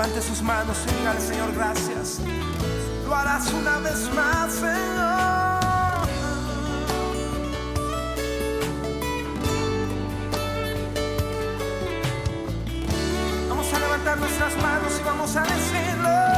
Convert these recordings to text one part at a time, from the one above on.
Levante sus manos y diga al Señor gracias. Lo harás una vez más, Señor. Vamos a levantar nuestras manos y vamos a decirlo.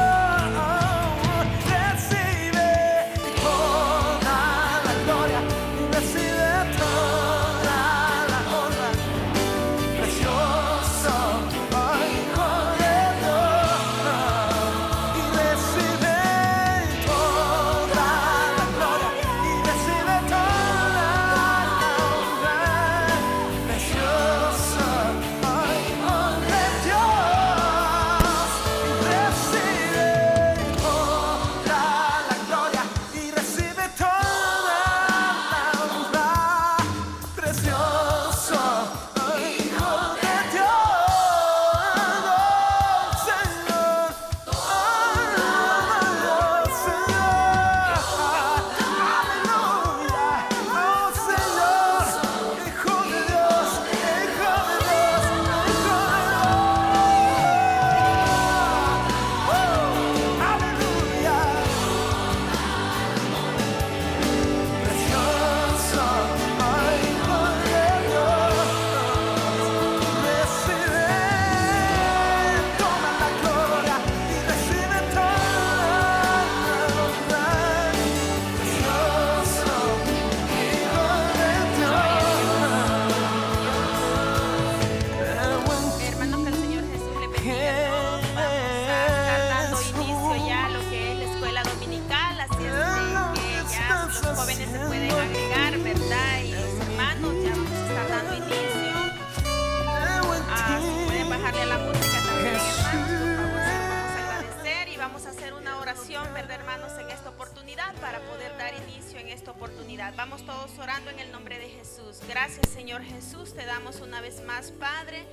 Vamos todos orando en el nombre de Jesús. Gracias, Señor Jesús, te damos una vez más, Padre,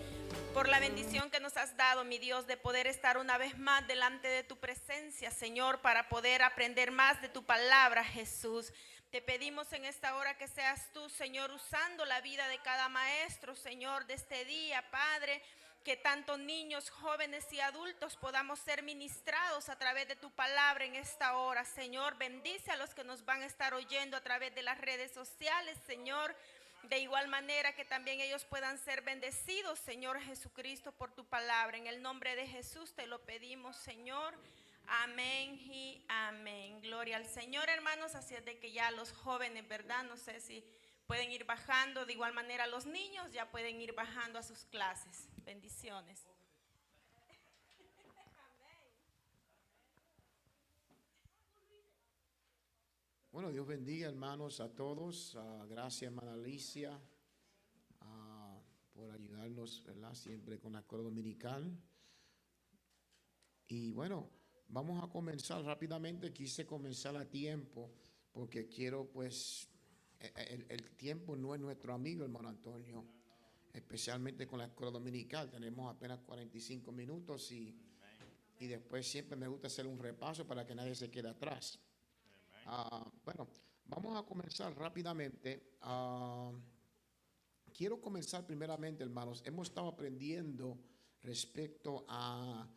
por la bendición que nos has dado, mi Dios, de poder estar una vez más delante de tu presencia, Señor, para poder aprender más de tu palabra, Jesús. Te pedimos en esta hora que seas tú, Señor, usando la vida de cada maestro, Señor, de este día, Padre, que tanto niños, jóvenes y adultos podamos ser ministrados a través de tu palabra en esta hora. Señor, bendice a los que nos van a estar oyendo a través de las redes sociales, Señor. De igual manera que también ellos puedan ser bendecidos, Señor Jesucristo, por tu palabra. En el nombre de Jesús te lo pedimos, Señor. Amén y amén. Gloria al Señor, hermanos. Así es de que ya los jóvenes, ¿verdad? No sé si pueden ir bajando. De igual manera los niños ya pueden ir bajando a sus clases. Bendiciones. Bueno, Dios bendiga, hermanos, a todos. Gracias, hermana Alicia, por ayudarnos, ¿verdad? Siempre con la escuela dominical. Y bueno, vamos a comenzar rápidamente. Quise comenzar a tiempo porque quiero, pues, el tiempo no es nuestro amigo, hermano Antonio. Especialmente con la escuela dominical, tenemos apenas 45 minutos y después siempre me gusta hacer un repaso para que nadie se quede atrás. Bueno, vamos a comenzar rápidamente. Quiero comenzar primeramente, hermanos. Hemos estado aprendiendo respecto a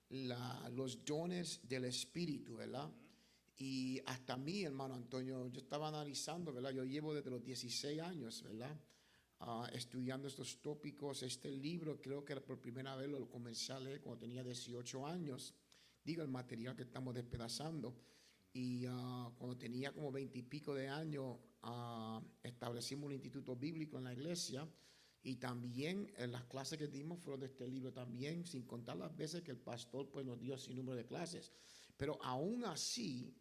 los dones del Espíritu, ¿verdad? Y hasta mí, hermano Antonio, yo estaba analizando, ¿verdad? Yo llevo desde los 16 años, ¿verdad? Estudiando estos tópicos. Este libro creo que por primera vez lo comencé a leer cuando tenía 18 años. Digo, el material que estamos despedazando. Y cuando tenía como 20 y pico de años, establecimos un instituto bíblico en la iglesia. Y también las clases que dimos fueron de este libro también, sin contar las veces que el pastor pues, nos dio sin número de clases. Pero aún así,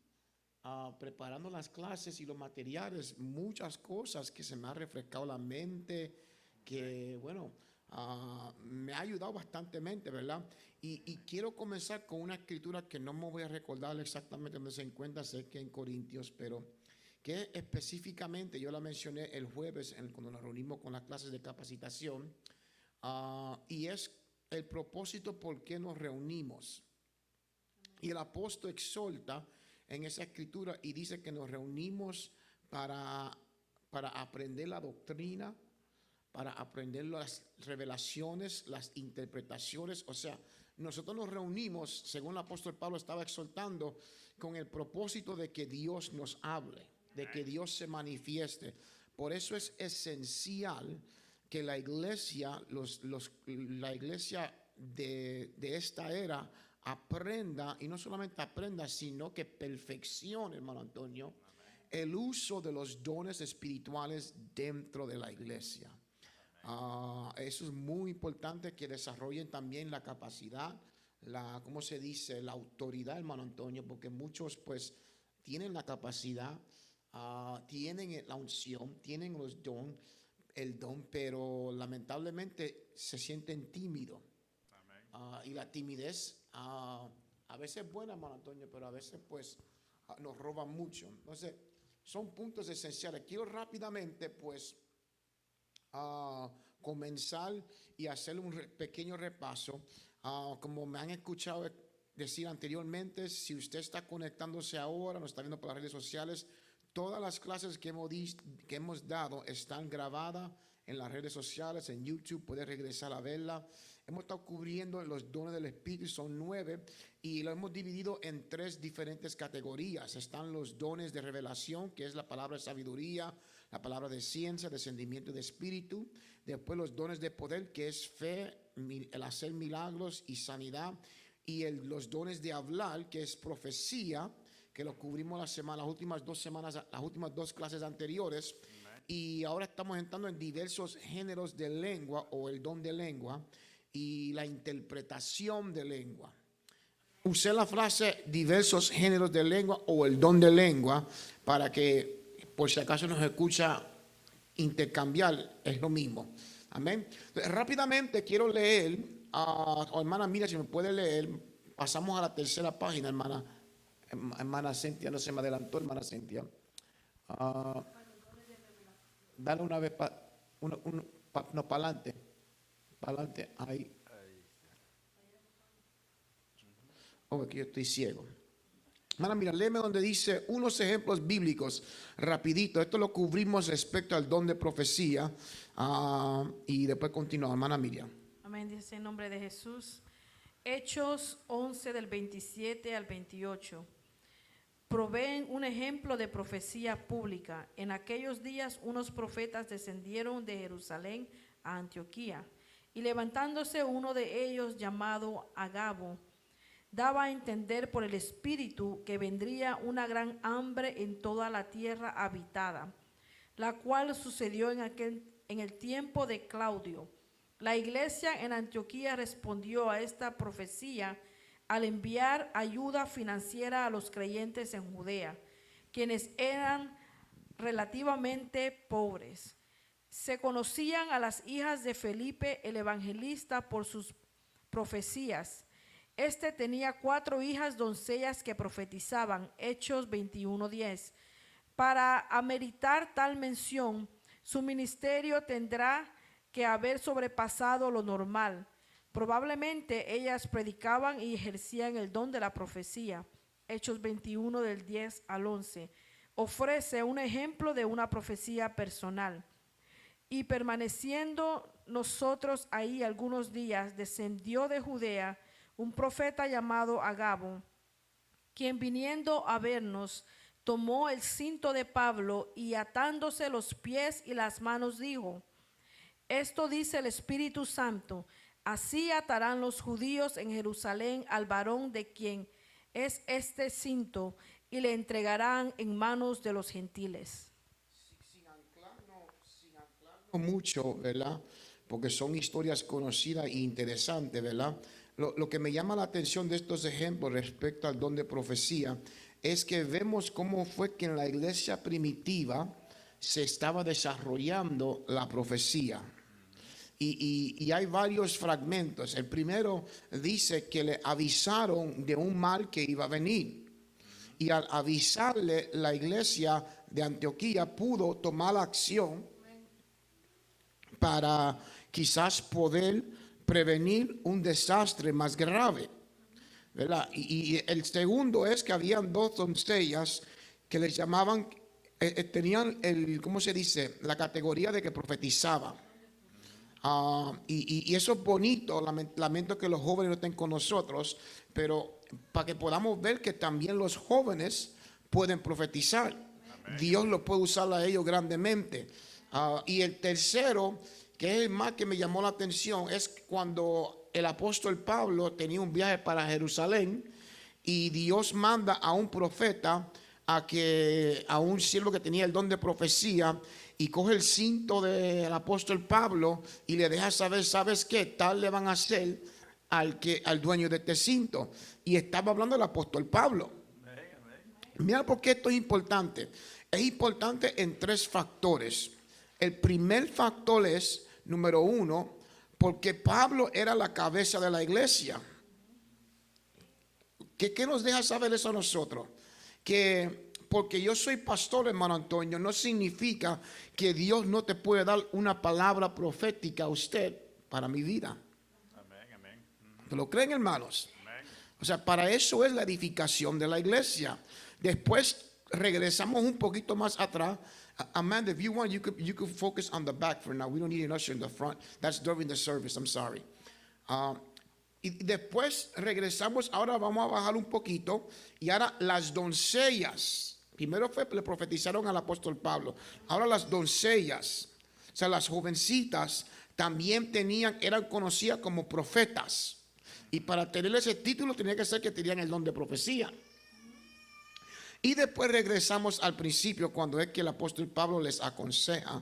preparando las clases y los materiales, muchas cosas que se me ha refrescado la mente, que bueno, me ha ayudado bastantemente, ¿verdad? Y quiero comenzar con una escritura que no me voy a recordar exactamente dónde se encuentra, sé que en Corintios, pero que específicamente yo la mencioné el jueves cuando nos reunimos con las clases de capacitación, y es el propósito por qué nos reunimos. Y el apóstol exhorta en esa escritura y dice que nos reunimos para aprender la doctrina, para aprender las revelaciones, las interpretaciones, o sea, nosotros nos reunimos, según el apóstol Pablo estaba exhortando, con el propósito de que Dios nos hable, de que Dios se manifieste. Por eso es esencial que la iglesia, la iglesia de esta era aprenda, y no solamente aprenda, sino que perfeccione, hermano Antonio, el uso de los dones espirituales dentro de la iglesia. Eso es muy importante, que desarrollen también la capacidad, ¿cómo se dice? La autoridad, hermano Antonio, porque muchos pues tienen la capacidad, tienen la unción, tienen el don, pero lamentablemente se sienten tímidos. Y la timidez a veces es buena, hermano Antonio, pero a veces pues nos roba mucho. Entonces, son puntos esenciales. Quiero rápidamente pues comenzar y hacer un pequeño repaso. Como me han escuchado decir anteriormente, si usted está conectándose ahora, nos está viendo por las redes sociales, todas las clases que hemos dado están grabadas en las redes sociales, en YouTube, puede regresar a verla. Hemos estado cubriendo los dones del Espíritu, son 9, y lo hemos dividido en 3 diferentes categorías. Están los dones de revelación, que es la palabra de sabiduría, la palabra de ciencia, discernimiento de espíritu. Después los dones de poder, que es fe, el hacer milagros y sanidad. Y los dones de hablar, que es profecía, que lo cubrimos las últimas 2 semanas, las últimas 2 clases anteriores. Y ahora estamos entrando en diversos géneros de lengua o el don de lengua y la interpretación de lengua. Usé la frase diversos géneros de lengua o el don de lengua para que, por si acaso nos escucha intercambiar, es lo mismo. Amén. Rápidamente quiero leer, hermana, mira si me puede leer. Pasamos a la 3ª página, hermana Cintia, no se me adelantó, hermana Cintia. Dale una vez para adelante. Para adelante, ahí. Oh, aquí yo estoy ciego. Hermana, mira, léeme donde dice unos ejemplos bíblicos, rapidito. Esto lo cubrimos respecto al don de profecía. Y después continúa, hermana Miriam. Amén, dice en nombre de Jesús. Hechos 11 del 27 al 28. Proveen un ejemplo de profecía pública. En aquellos días unos profetas descendieron de Jerusalén a Antioquía, y levantándose uno de ellos llamado Agabo, daba a entender por el Espíritu que vendría una gran hambre en toda la tierra habitada, la cual sucedió en el tiempo de Claudio. La iglesia en Antioquía respondió a esta profecía al enviar ayuda financiera a los creyentes en Judea, quienes eran relativamente pobres. Se conocían a las hijas de Felipe el evangelista por sus profecías. Este tenía 4 hijas doncellas que profetizaban, Hechos 21:10. Para ameritar tal mención, su ministerio tendrá que haber sobrepasado lo normal. Probablemente ellas predicaban y ejercían el don de la profecía. Hechos 21 del 10 al 11. Ofrece un ejemplo de una profecía personal. Y permaneciendo nosotros ahí algunos días, descendió de Judea un profeta llamado Agabo, quien viniendo a vernos, tomó el cinto de Pablo y atándose los pies y las manos dijo: esto dice el Espíritu Santo, así atarán los judíos en Jerusalén al varón de quien es este cinto y le entregarán en manos de los gentiles. Sin anclarnos mucho, ¿verdad? Porque son historias conocidas e interesantes, ¿verdad? Lo que me llama la atención de estos ejemplos respecto al don de profecía es que vemos cómo fue que en la iglesia primitiva se estaba desarrollando la profecía. Y hay varios fragmentos. El primero dice que le avisaron de un mal que iba a venir. Y al avisarle, la iglesia de Antioquía pudo tomar acción para quizás poder prevenir un desastre más grave, ¿verdad? Y el segundo es que habían 2 doncellas que les llamaban, tenían ¿cómo se dice? La categoría de que profetizaban. Y eso es bonito. Lamento que los jóvenes no estén con nosotros, pero para que podamos ver que también los jóvenes pueden profetizar. Dios lo puede usar a ellos grandemente. Y el tercero, que es el más que me llamó la atención, es cuando el apóstol Pablo tenía un viaje para Jerusalén y Dios manda a un profeta a un siervo que tenía el don de profecía, y coge el cinto del apóstol Pablo y le deja saber, ¿sabes qué? Tal le van a hacer al dueño de este cinto. Y estaba hablando el apóstol Pablo. Mira por qué esto es importante. Es importante en tres factores. El primer factor es, número uno, porque Pablo era la cabeza de la iglesia. ¿Qué nos deja saber eso a nosotros? Que porque yo soy pastor, hermano Antonio, no significa que Dios no te puede dar una palabra profética a usted para mi vida. Amén, amén. ¿Lo creen, hermanos? Amén. O sea, para eso es la edificación de la iglesia. Después regresamos un poquito más atrás. Amanda, if you want, you could focus on the back for now. We don't need an usher in the front. That's during the service. I'm sorry. Y después regresamos. Ahora vamos a bajar un poquito. Y ahora las doncellas. Primero le profetizaron al apóstol Pablo. Ahora las doncellas, o sea, las jovencitas, también eran conocidas como profetas. Y para tener ese título tenía que ser que tenían el don de profecía. Y después regresamos al principio, cuando es que el apóstol Pablo les aconseja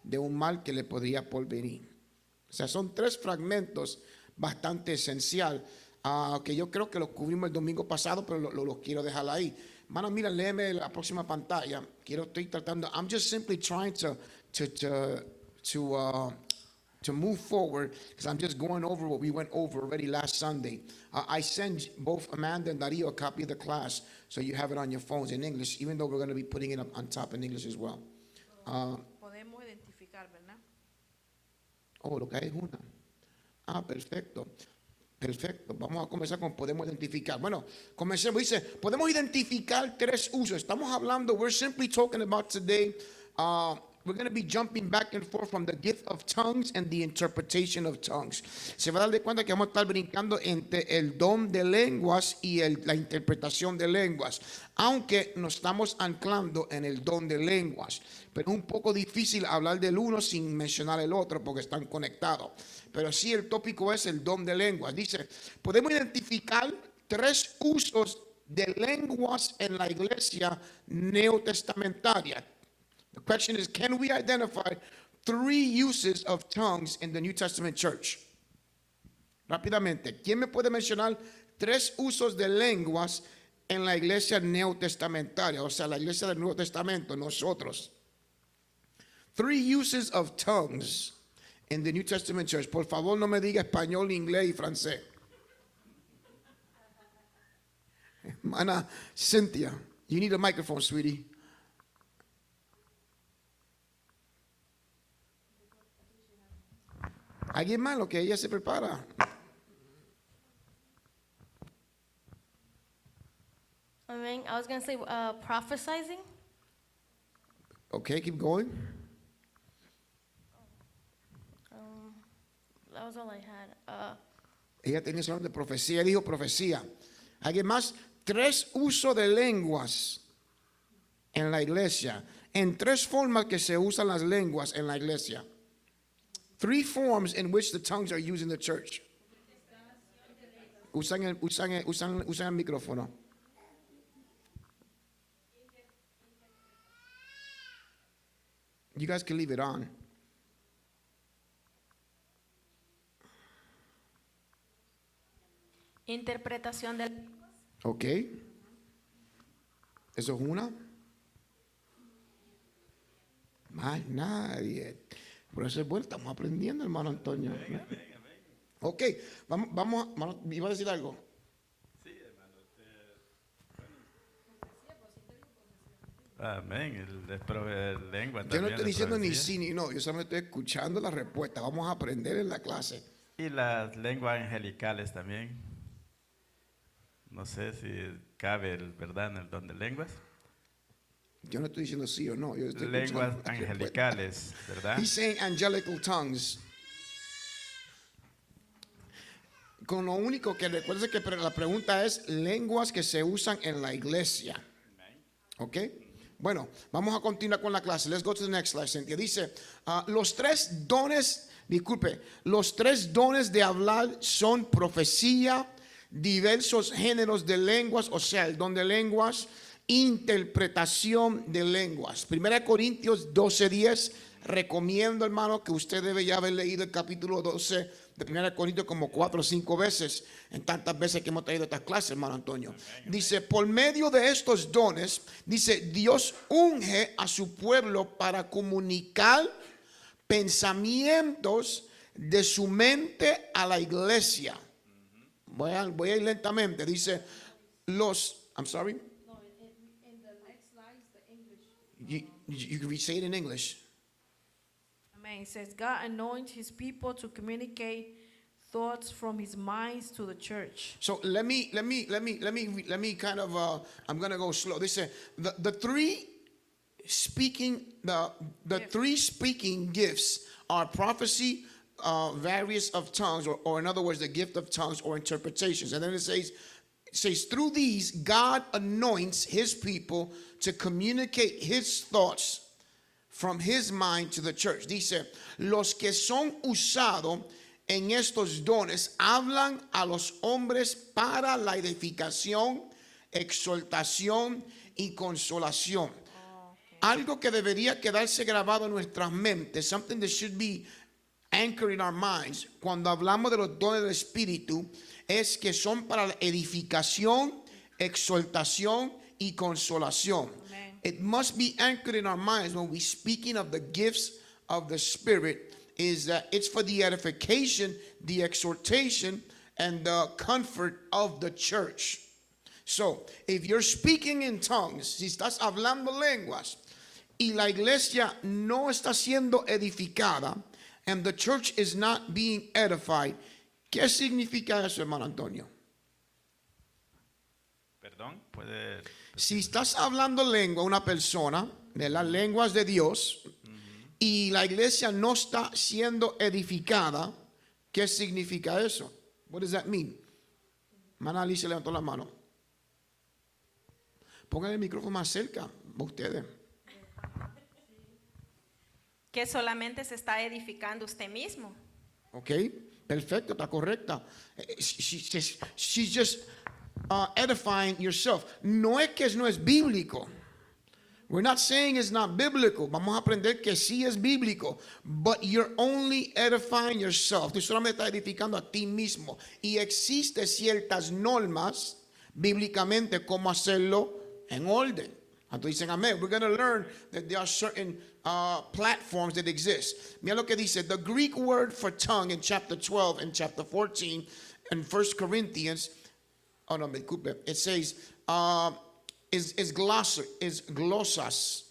de un mal que le podría porvenir. O sea, son tres fragmentos bastante esencial, que yo creo que los cubrimos el domingo pasado, pero los quiero dejar ahí. Mano, mira, léeme la próxima pantalla. Estoy tratando. I'm just simply trying to move forward, because I'm just going over what we went over already last Sunday. I send both Amanda and Darío a copy of the class, so you have it on your phones in English, even though we're going to be putting it up on top in English as well. Podemos identificar, ¿verdad? Oh, lo que hay es una. Perfecto. Perfecto. Vamos a comenzar con podemos identificar. Bueno, comencemos. Dice, podemos identificar tres usos. Estamos hablando, we're simply talking about today, we're going to be jumping back and forth from the gift of tongues and the interpretation of tongues. Se va a dar de cuenta que vamos a estar brincando entre el don de lenguas y la interpretación de lenguas, aunque nos estamos anclando en el don de lenguas. Pero es un poco difícil hablar del uno sin mencionar el otro porque están conectados. Pero sí, el tópico es el don de lenguas. Dice, podemos identificar tres usos de lenguas en la iglesia neotestamentaria. The question is, can we identify three uses of tongues in the New Testament church? Rápidamente, ¿quién me puede mencionar tres usos de lenguas en la iglesia neotestamentaria? O sea, la iglesia del Nuevo Testamento, nosotros. Three uses of tongues in the New Testament church. Por favor, no me diga español, inglés y francés. Hermana Cynthia, you need a microphone, sweetie. ¿Alguien más? Lo que ella se prepara. I mean, I was going to say prophesizing. Okay, keep going. That was all I had. Ella tenía su nombre de profecía, dijo profecía. ¿Alguien más? Tres usos de lenguas en la iglesia. En tres formas que se usan las lenguas en la iglesia. Three forms in which the tongues are used in the church. Usan el micrófono. You guys can leave it on. Interpretación del Ok. Eso es una. Más nadie. Por eso es bueno, estamos aprendiendo, hermano Antonio. Ok, vamos, ¿iba a decir algo? Sí, hermano. Amén. El lengua Yo también. no estoy de diciendo ni profecía. sí ni no, yo solamente estoy escuchando la respuesta. Vamos a aprender en la clase. Y las lenguas angelicales también. No sé si cabe, ¿verdad?, en el don de lenguas. Yo no estoy diciendo sí o no. Yo estoy Lenguas escuchando la respuesta. angelicales, ¿verdad? He's saying angelical tongues. con lo único que recuerde que la pregunta es lenguas que se usan en la iglesia. ¿Ok? Bueno, vamos a continuar con la clase. Let's go to the next slide, Cynthia. Dice, los tres dones de hablar son profecía, diversos géneros de lenguas, o sea, el don de lenguas, interpretación de lenguas. 1 Corintios 12:10. Recomiendo, hermano, que usted debe ya haber leído el capítulo 12 de 1 Corintios como 4 o 5 veces, en tantas veces que hemos traído estas clases, hermano Antonio. Dice, por medio de estos dones, dice, Dios unge a su pueblo para comunicar pensamientos de su mente a la iglesia. Voy a ir lentamente. Dice, I'm sorry. No, in the next slide is the English. You can say it in English. Amen. It says, God anoints his people to communicate thoughts from his minds to the church. So let me kind of I'm gonna go slow. They say the three speaking three speaking gifts are prophecy, various of tongues, or in other words, the gift of tongues or interpretations. And then it says through these God anoints his people to communicate his thoughts from his mind to the church. Dice, los que son usados en estos dones hablan a los hombres para la edificación, exhortación y consolación. Algo que debería quedarse grabado en nuestras mentes, something that should be anchored in our minds, cuando hablamos de los dones del Espíritu, es que son para la edificación, exhortación y consolación. Amen. It must be anchored in our minds when we're speaking of the gifts of the Spirit, is that it's for the edification, the exhortation, and the comfort of the church. So, if you're speaking in tongues, si estás hablando lenguas, y la iglesia no está siendo edificada, and the church is not being edified, ¿qué significa eso, hermano Antonio? Perdón, puede. Si estás hablando lengua a una persona, de las lenguas de Dios, y la iglesia no está siendo edificada, ¿qué significa eso? What does that mean? Hermana Alicia levantó la mano. Pongan el micrófono más cerca, ustedes. Que solamente se está edificando usted mismo. Ok, perfecto, está correcta. She's just edifying yourself. No es que no es bíblico. We're not saying it's not biblical. Vamos a aprender que sí es bíblico. But you're only edifying yourself. Tú solamente estás edificando a ti mismo. Y existen ciertas normas bíblicamente cómo hacerlo en orden. Entonces dicen amén. We're going to learn that there are certain platforms that exist. Mira lo que dice. The Greek word for tongue in chapter 12 and chapter 14 in 1 Corinthians. Oh no, me disculpe. It says is glossas.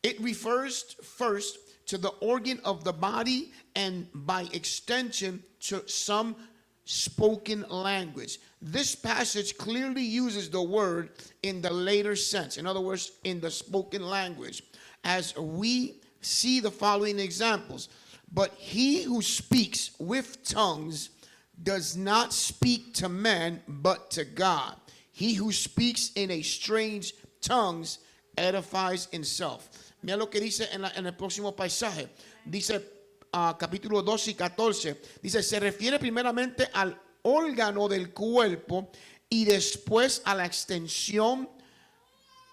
It refers first to the organ of the body and by extension to some spoken language. This passage clearly uses the word in the later sense. In other words, in the spoken language. As we see the following examples. But he who speaks with tongues does not speak to men, but to God. He who speaks in a strange tongues edifies himself. Mira lo que dice en el próximo pasaje. Dice capítulo 12 y 14. Dice, se refiere primeramente al órgano del cuerpo y después a la extensión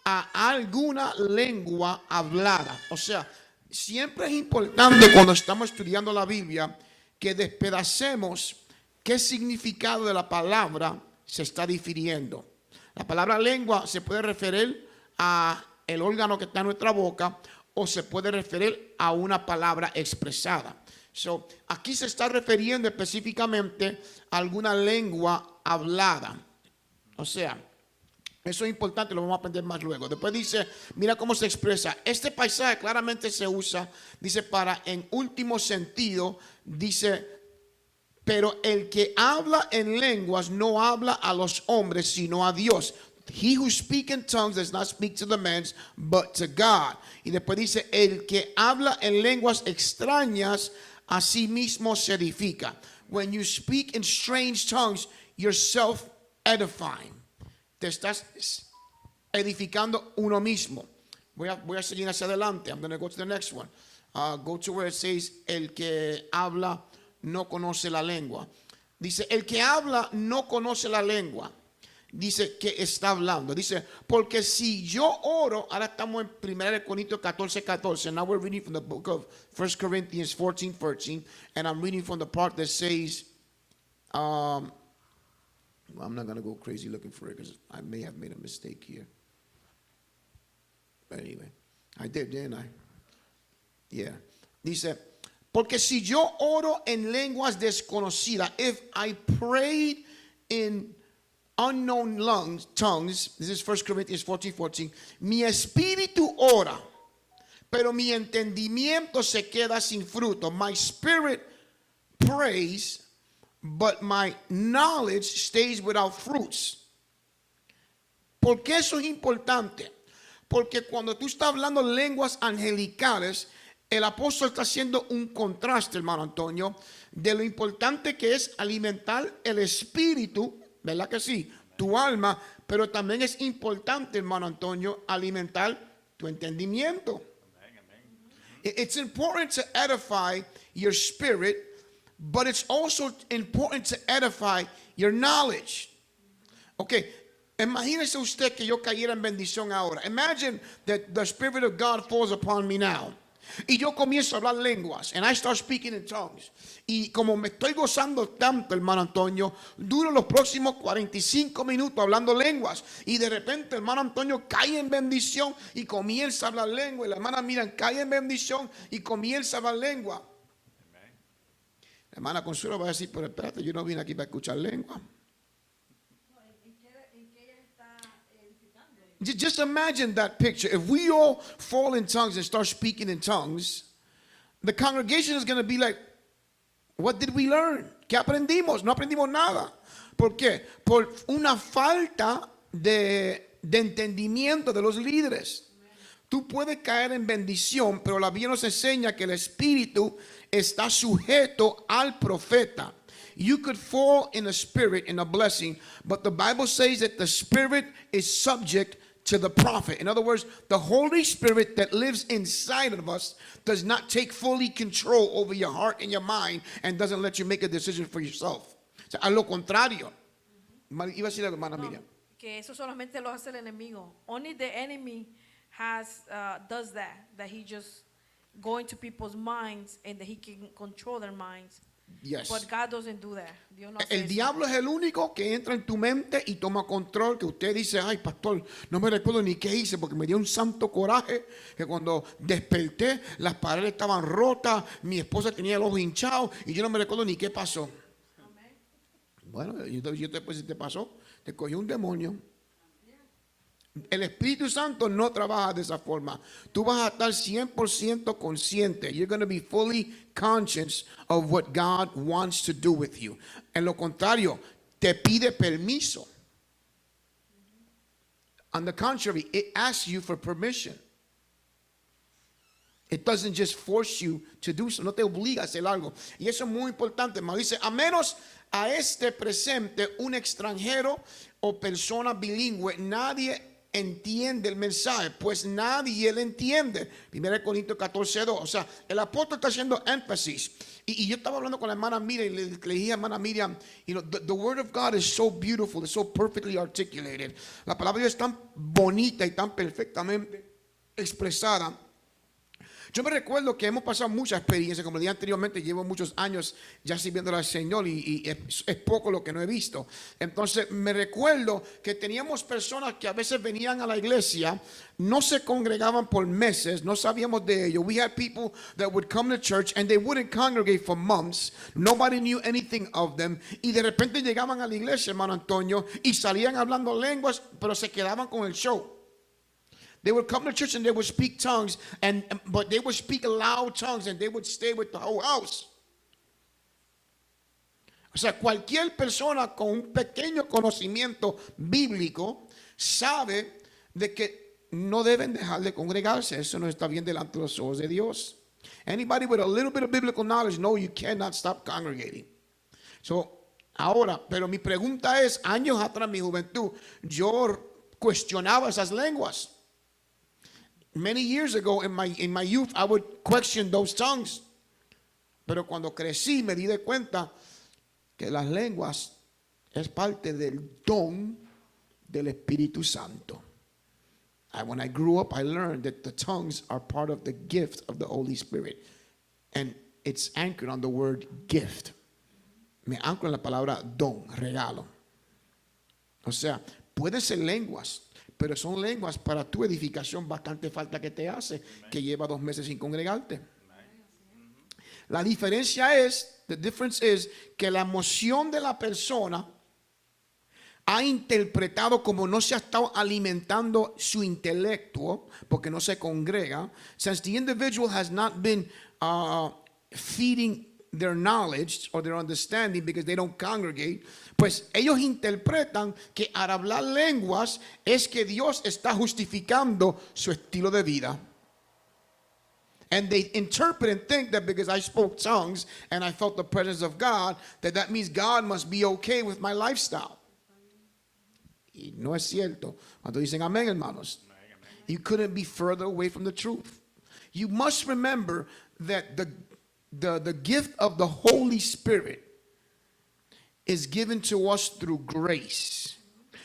a alguna lengua hablada. O sea, siempre es importante cuando estamos estudiando la Biblia que despedacemos qué significado de la palabra se está difiriendo. La palabra lengua se puede referir a el órgano que está en nuestra boca o se puede referir a una palabra expresada. So, aquí se está refiriendo específicamente a alguna lengua hablada. O sea, eso es importante, lo vamos a aprender más luego. Después dice, mira cómo se expresa. Este pasaje claramente se usa, dice, para en último sentido, dice, pero el que habla en lenguas no habla a los hombres, sino a Dios. He who speaks in tongues does not speak to the men, but to God. Y después dice, el que habla en lenguas extrañas, a sí mismo se edifica. when you speak in strange tongues, you're self-edifying. Te estás edificando uno mismo. Voy a seguir hacia adelante. I'm going to go to the next one. Go to where it says, el que habla no conoce la lengua. Dice, el que habla no conoce la lengua. Dice que está hablando. Dice, porque si yo oro, ahora estamos en 1 Corintios 14:14. Now we're reading from the book of 1 Corinthians 14:13. And I'm reading from the part that says, well, I'm not going to go crazy looking for it because I may have made a mistake here. But anyway, I did, didn't I? Yeah. Dice, porque si yo oro en lenguas desconocidas, if I prayed in unknown tongues, this is 1 Corinthians 14:14, mi espíritu ora, pero mi entendimiento se queda sin fruto. My spirit prays, but my knowledge stays without fruits. ¿Por qué eso es importante? Porque cuando tú estás hablando lenguas angelicales, el apóstol está haciendo un contraste, hermano Antonio, de lo importante que es alimentar el espíritu, ¿verdad que sí? Tu alma, pero también es importante, hermano Antonio, alimentar tu entendimiento. It's important to edify your spirit, but it's also important to edify your knowledge. Okay, imagínese usted que yo cayera en bendición ahora. Imagine that the Spirit of God falls upon me now. Y yo comienzo a hablar lenguas. And I start speaking in tongues. Y como me estoy gozando tanto, hermano Antonio, duro los próximos 45 minutos hablando lenguas. Y de repente, hermano Antonio cae en bendición y comienza a hablar lengua. Y la hermana Miriam cae en bendición y comienza a hablar lengua. La hermana Consuelo va a decir, pero espérate, yo no vine aquí para escuchar lengua. Just imagine that picture. If we all fall in tongues and start speaking in tongues, the congregation is going to be like, what did we learn? ¿Qué aprendimos? No aprendimos nada. ¿Por qué? Por una falta de entendimiento de los líderes. Tú puedes caer en bendición, pero la Biblia nos enseña que el espíritu está sujeto al profeta. You could fall in a spirit, in a blessing, but the Bible says that the spirit is subject to the prophet. In other words, the Holy Spirit that lives inside of us does not take fully control over your heart and your mind and doesn't let you make a decision for yourself. O sea, a lo contrario. Iba a decir algo, hermana Miriam. Que eso solamente lo hace el enemigo. Only the enemy does that he just go into people's minds and that he can control their minds. Yes. But God doesn't do that. Dios no hace El eso. diablo es el único que entra en tu mente y toma control, que usted dice, ay pastor, no me recuerdo ni qué hice porque me dio un santo coraje que cuando desperté las paredes estaban rotas, mi esposa tenía el ojo hinchado y yo no me recuerdo ni qué pasó. Amen. Bueno, yo después si te pasó, te cogió un demonio. El Espíritu Santo no trabaja de esa forma. Tú vas a estar 100% consciente. You're going to be fully conscious of what God wants to do with you. En lo contrario, te pide permiso. On the contrary, it asks you for permission. It doesn't just force you to do so. No te obliga a hacer algo. Y eso es muy importante, hermano. Dice, a menos a este presente un extranjero o persona bilingüe, nadie entiende el mensaje, pues nadie le entiende. 1 Corintios 14:2. O sea, el apóstol está haciendo énfasis. Y yo estaba hablando con la hermana Miriam y le dije a hermana Miriam, you know, the word of God is so beautiful, it's so perfectly articulated. La palabra de Dios es tan bonita y tan perfectamente expresada. Yo me recuerdo que hemos pasado muchas experiencias, como le dije anteriormente, llevo muchos años ya sirviéndole al Señor y es poco lo que no he visto. Entonces me recuerdo que teníamos personas que a veces venían a la iglesia, no se congregaban por meses, no sabíamos de ellos. We had people that would come to church and they wouldn't congregate for months. Nobody knew anything of them. Y de repente llegaban a la iglesia, hermano Antonio, y salían hablando lenguas, pero se quedaban con el show. They would come to church and they would speak tongues, but they would speak loud tongues and they would stay with the whole house. O sea, cualquier persona con un pequeño conocimiento bíblico sabe de que no deben dejar de congregarse. Eso no está bien delante de los ojos de Dios. Anybody with a little bit of biblical knowledge knows you cannot stop congregating. Ahora, pero mi pregunta es, años atrás, mi juventud, yo cuestionaba esas lenguas. Many years ago, in my youth, I would question those tongues. Pero cuando crecí, me di de cuenta que las lenguas es parte del don del Espíritu Santo. And when I grew up, I learned that the tongues are part of the gift of the Holy Spirit. And it's anchored on the word gift. Me anclo en la palabra don, regalo. O sea, pueden ser lenguas, pero son lenguas para tu edificación. Bastante falta que te hace, que lleva 2 meses sin congregarte. La diferencia es, the difference is, que la emoción de la persona ha interpretado como no se ha estado alimentando su intelecto, porque no se congrega. Since the individual has not been feeding their knowledge or their understanding because they don't congregate, pues ellos interpretan que al hablar lenguas es que Dios está justificando su estilo de vida. And they interpret and think that because I spoke tongues and I felt the presence of God, that means God must be okay with my lifestyle. Y no es cierto. Cuando dicen amén, hermanos, you couldn't be further away from the truth. You must remember that the gift of the Holy Spirit is given to us through grace.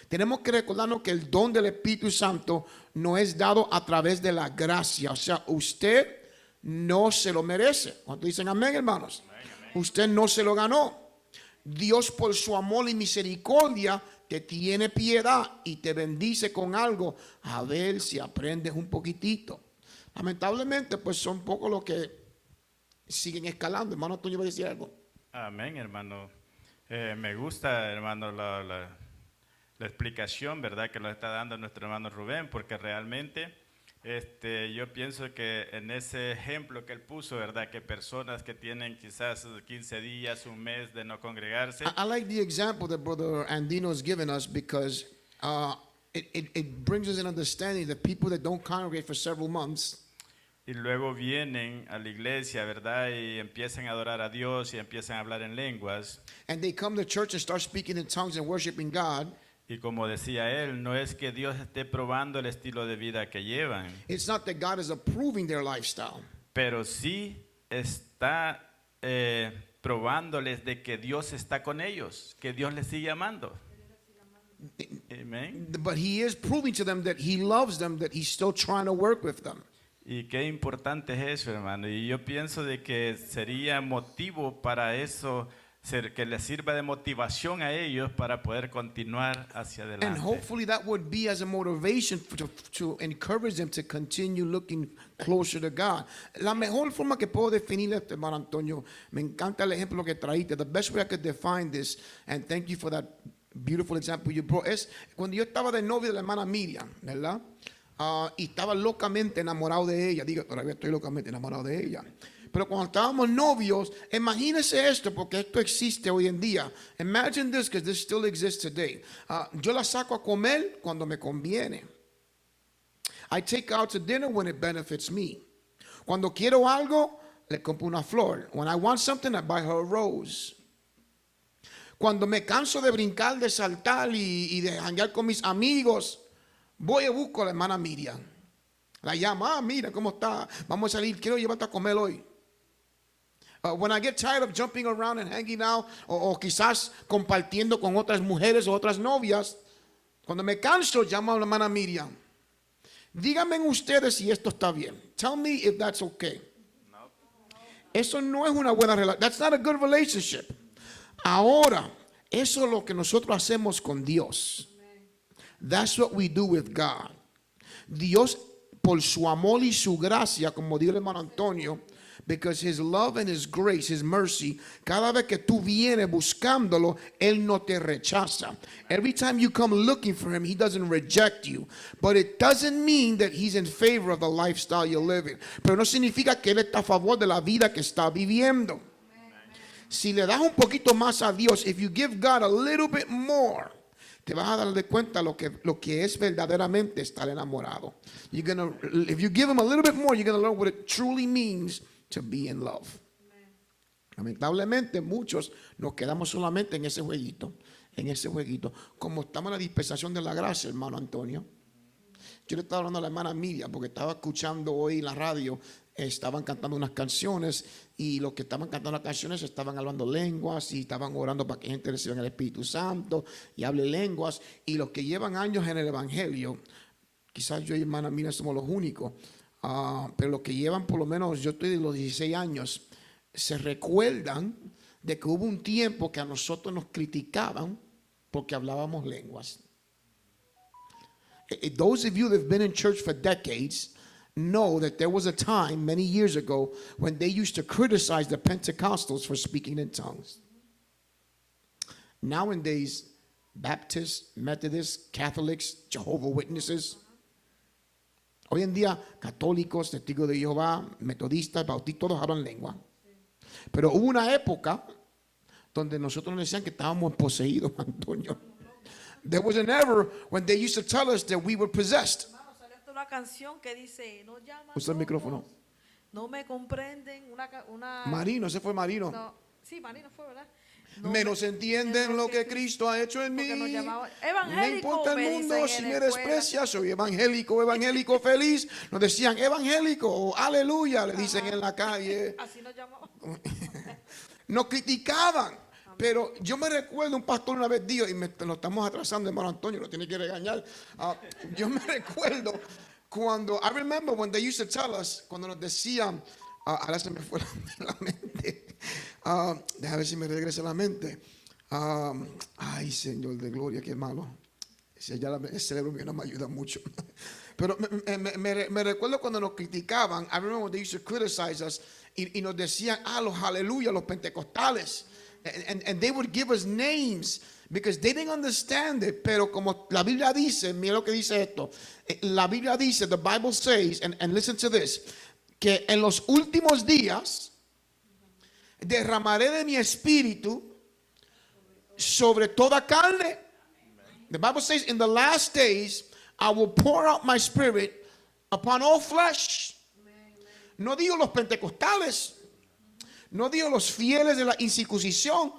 Tenemos que recordarnos que el don del Espíritu Santo no es dado a través de la gracia. O sea, usted no se lo merece. Cuando dicen amén, hermanos, usted no se lo ganó. Dios, por su amor y misericordia, te tiene piedad y te bendice con algo. A ver si aprendes un poquitito. Lamentablemente, pues son pocos los que siguen escalando. Hermano Antonio, ¿va a decir algo? Amén, hermano. Me gusta, hermano, la explicación, ¿verdad?, que nos está dando nuestro hermano Rubén, porque realmente yo pienso que en ese ejemplo que él puso, ¿verdad?, que personas que tienen quizás 15 días, un mes de no congregarse. I like the example that Brother Andino has given us because it brings us an understanding that people that don't congregate for several months, y luego vienen a la iglesia, ¿verdad?, y empiezan a adorar a Dios y empiezan a hablar en lenguas. and they come to church and start speaking in tongues and worshiping God. Y como decía él, no es que Dios esté probando el estilo de vida que llevan, It's not that God is approving their lifestyle, pero sí está probándoles de que Dios está con ellos, que Dios les sigue amando. Amén. but He is proving to them that He loves them, that He's still trying to work with them. Y qué importante es eso, hermano. Y yo pienso de que sería motivo para eso, que les sirva de motivación a ellos para poder continuar hacia And adelante. hopefully that would be as a motivation to encourage them to continue looking closer to God. La mejor forma que puedo definir esto, hermano Antonio, me encanta el ejemplo que traíste. The best way I could define this, and thank you for that beautiful example you brought, es cuando yo estaba de novio de la hermana Miriam, ¿verdad? Y estaba locamente enamorado de ella. Digo, todavía estoy locamente enamorado de ella. Pero cuando estábamos novios, imagínese esto, porque esto existe hoy en día. Imagine this, because this still exists today. Yo la saco a comer cuando me conviene. I take her out to dinner when it benefits me. Cuando quiero algo, le compro una flor. When I want something, I buy her a rose. Cuando me canso de brincar, de saltar y de janguear con mis amigos, voy y busco a la hermana Miriam. La llamo, mira cómo está, vamos a salir, quiero llevarte a comer hoy. When I get tired of jumping around and hanging out, o quizás compartiendo con otras mujeres o otras novias, cuando me canso, llamo a la hermana Miriam. Díganme ustedes si esto está bien. Tell me if that's okay. Eso no es una buena relación. That's not a good relationship. Ahora, eso es lo que nosotros hacemos con Dios. That's what we do with God. Dios, por su amor y su gracia, como dijo el hermano Antonio, because His love and His grace, His mercy, cada vez que tú vienes buscándolo, Él no te rechaza. Every time you come looking for Him, He doesn't reject you. But it doesn't mean that He's in favor of the lifestyle you're living. Pero no significa que Él está a favor de la vida que está viviendo. Si le das un poquito más a Dios, if you give God a little bit more, te vas a dar de cuenta lo que es verdaderamente estar enamorado. If you give Him a little bit more, you're going to learn what it truly means to be in love. Lamentablemente muchos nos quedamos solamente en ese jueguito, como estamos en la dispensación de la gracia, hermano Antonio. Yo le estaba hablando a la hermana Miriam porque estaba escuchando hoy en la radio, estaban cantando unas canciones y los que estaban cantando las canciones estaban hablando lenguas y estaban orando para que gente reciba el Espíritu Santo y hable lenguas. Y los que llevan años en el Evangelio, quizás yo y hermana Miriam somos los únicos, pero los que llevan por lo menos, yo estoy de los 16 años, se recuerdan de que hubo un tiempo que a nosotros nos criticaban porque hablábamos lenguas. Those of you that have been in church for decades know that there was a time many years ago when they used to criticize the Pentecostals for speaking in tongues. Nowadays, Baptists, Methodists, Catholics, Jehovah's Witnesses, hoy en día católicos, testigos de Jehová, metodistas, bautistas, todos hablan lengua. Pero hubo una época donde nosotros nos decían que estábamos poseídos, Antonio. There was an era when they used to tell us that we were possessed. Hermano, salió hasta una canción que dice, no llaman Usa el micrófono. no me comprenden, una Marino, ese fue Marino. no, sí, Marino fue, ¿verdad? No Menos entienden lo que Cristo ha hecho en mí. porque nos llamaban No evangélico, importa me el mundo dicen si en me la escuela. desprecias, soy evangélico feliz. Nos decían evangélico o aleluya, le dicen en la calle. Así nos llamaban. Nos criticaban. Pero yo me recuerdo, un pastor una vez dijo, y lo estamos atrasando, hermano Antonio, lo tiene que regañar. Yo me recuerdo cuando, I remember when they used to tell us, cuando nos decían, ahora se me fue la mente, déjame ver si me regresa la mente. Ay, Señor de gloria, qué malo. El cerebro mío no me ayuda mucho. Pero me recuerdo cuando nos criticaban, I remember when they used to criticize us, y nos decían, los aleluya, los pentecostales. And they would give us names because they didn't understand it. Pero como la Biblia dice, mira lo que dice esto. La Biblia dice, the Bible says, and listen to this, que en los últimos días derramaré de mi espíritu sobre toda carne. The Bible says, in the last days, I will pour out my spirit upon all flesh. No digo los pentecostales. No digo los fieles de la incircuncisión.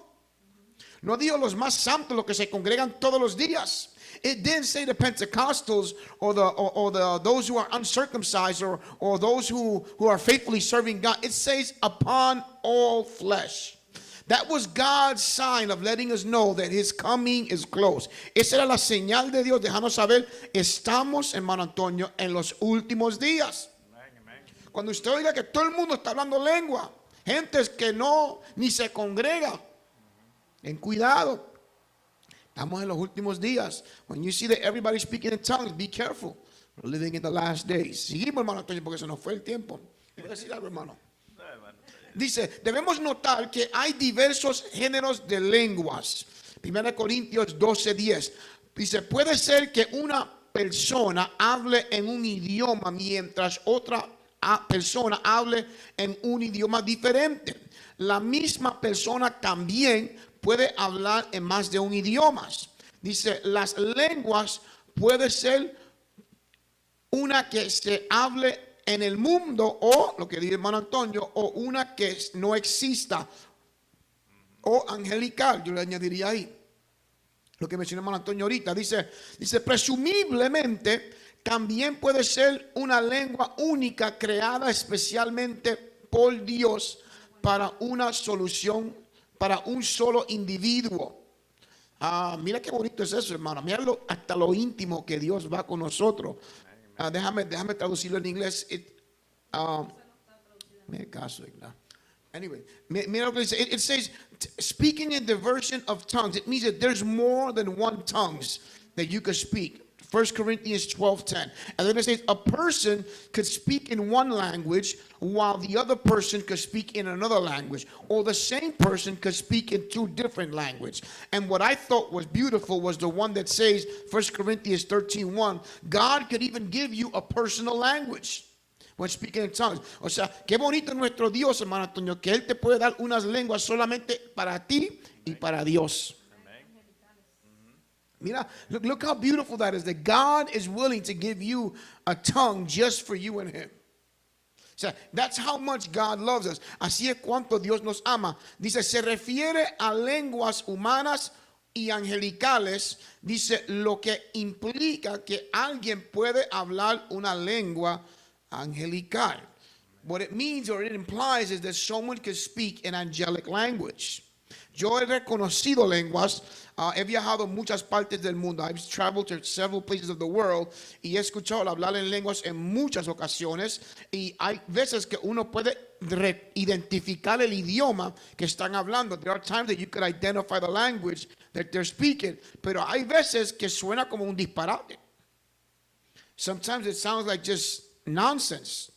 No digo los más santos, los que se congregan todos los días. It didn't say the Pentecostals or those who are uncircumcised or those who are faithfully serving God. It says upon all flesh. That was God's sign of letting us know that His coming is close. Esa era la señal de Dios, dejando saber, estamos, hermano Antonio, en los últimos días. Cuando usted oiga que todo el mundo está hablando lengua, gentes que no ni se congrega, ten cuidado. Estamos en los últimos días. When you see that everybody speaking in tongues, be careful. We're living in the last days. Seguimos, hermano Antonio, porque se nos fue el tiempo. Voy a decir algo, hermano. Dice, debemos notar que hay diversos géneros de lenguas. 1 Corintios 12:10. Dice, puede ser que una persona hable en un idioma mientras otra persona hable en un idioma diferente. La misma persona también puede hablar en más de un idioma. Dice, las lenguas puede ser una que se hable en el mundo o, lo que dice hermano Antonio, o una que no exista o angelical, yo le añadiría ahí. Lo que mencionó hermano Antonio ahorita, dice presumiblemente también puede ser una lengua única creada especialmente por Dios para una solución, para un solo individuo. Mira qué bonito es eso, hermano. Mira hasta lo íntimo que Dios va con nosotros. Déjame traducirlo en inglés. Anyway, mira lo que dice. It says, speaking in the version of tongues. It means that there's more than one tongues that you can speak. 1 Corinthians 12:10. And then it says a person could speak in one language while the other person could speak in another language, or the same person could speak in two different languages. And what I thought was beautiful was the one that says 1 Corinthians 13:1, God could even give you a personal language when speaking in tongues. O sea, qué bonito nuestro Dios, hermano Antonio, que Él te puede dar unas lenguas solamente para ti y para Dios. Mira, look how beautiful that is, that God is willing to give you a tongue just for you and Him. sea, that's how much God loves us. Así es cuánto Dios nos ama. Dice, se refiere a lenguas humanas y angelicales. Dice, lo que implica que alguien puede hablar una lengua angelical. What it means or it implies is that someone can speak an angelic language. Yo he reconocido lenguas, he viajado a muchas partes del mundo. I've traveled to several places of the world y he escuchado hablar en lenguas en muchas ocasiones. Y hay veces que uno puede identificar el idioma que están hablando. There are times that you can identify the language that they're speaking. Pero hay veces que suena como un disparate. Sometimes it sounds like just nonsense.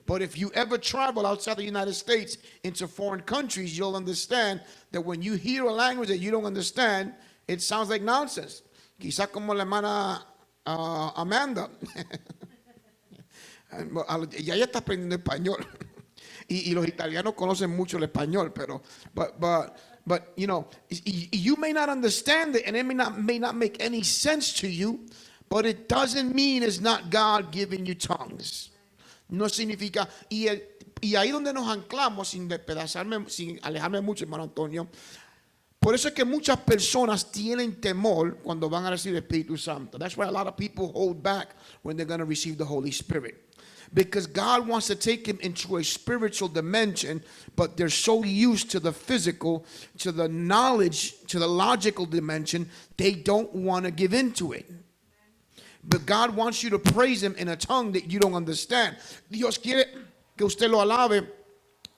But if you ever travel outside the United States into foreign countries, you'll understand that when you hear a language that you don't understand, it sounds like nonsense. Quizás como la hermana Amanda. Ya está aprendiendo español. Y los italianos conocen mucho el español, pero but you know, you may not understand it and it may not make any sense to you, but it doesn't mean it's not God giving you tongues. No significa, y ahí donde nos anclamos, sin despedazarme, sin alejarme mucho, hermano Antonio. Por eso es que muchas personas tienen temor cuando van a recibir el Espíritu Santo. That's why a lot of people hold back when they're going to receive the Holy Spirit. Because God wants to take them into a spiritual dimension, but they're so used to the physical, to the knowledge, to the logical dimension, they don't want to give into it. But God wants you to praise Him in a tongue that you don't understand. Dios quiere que usted lo alabe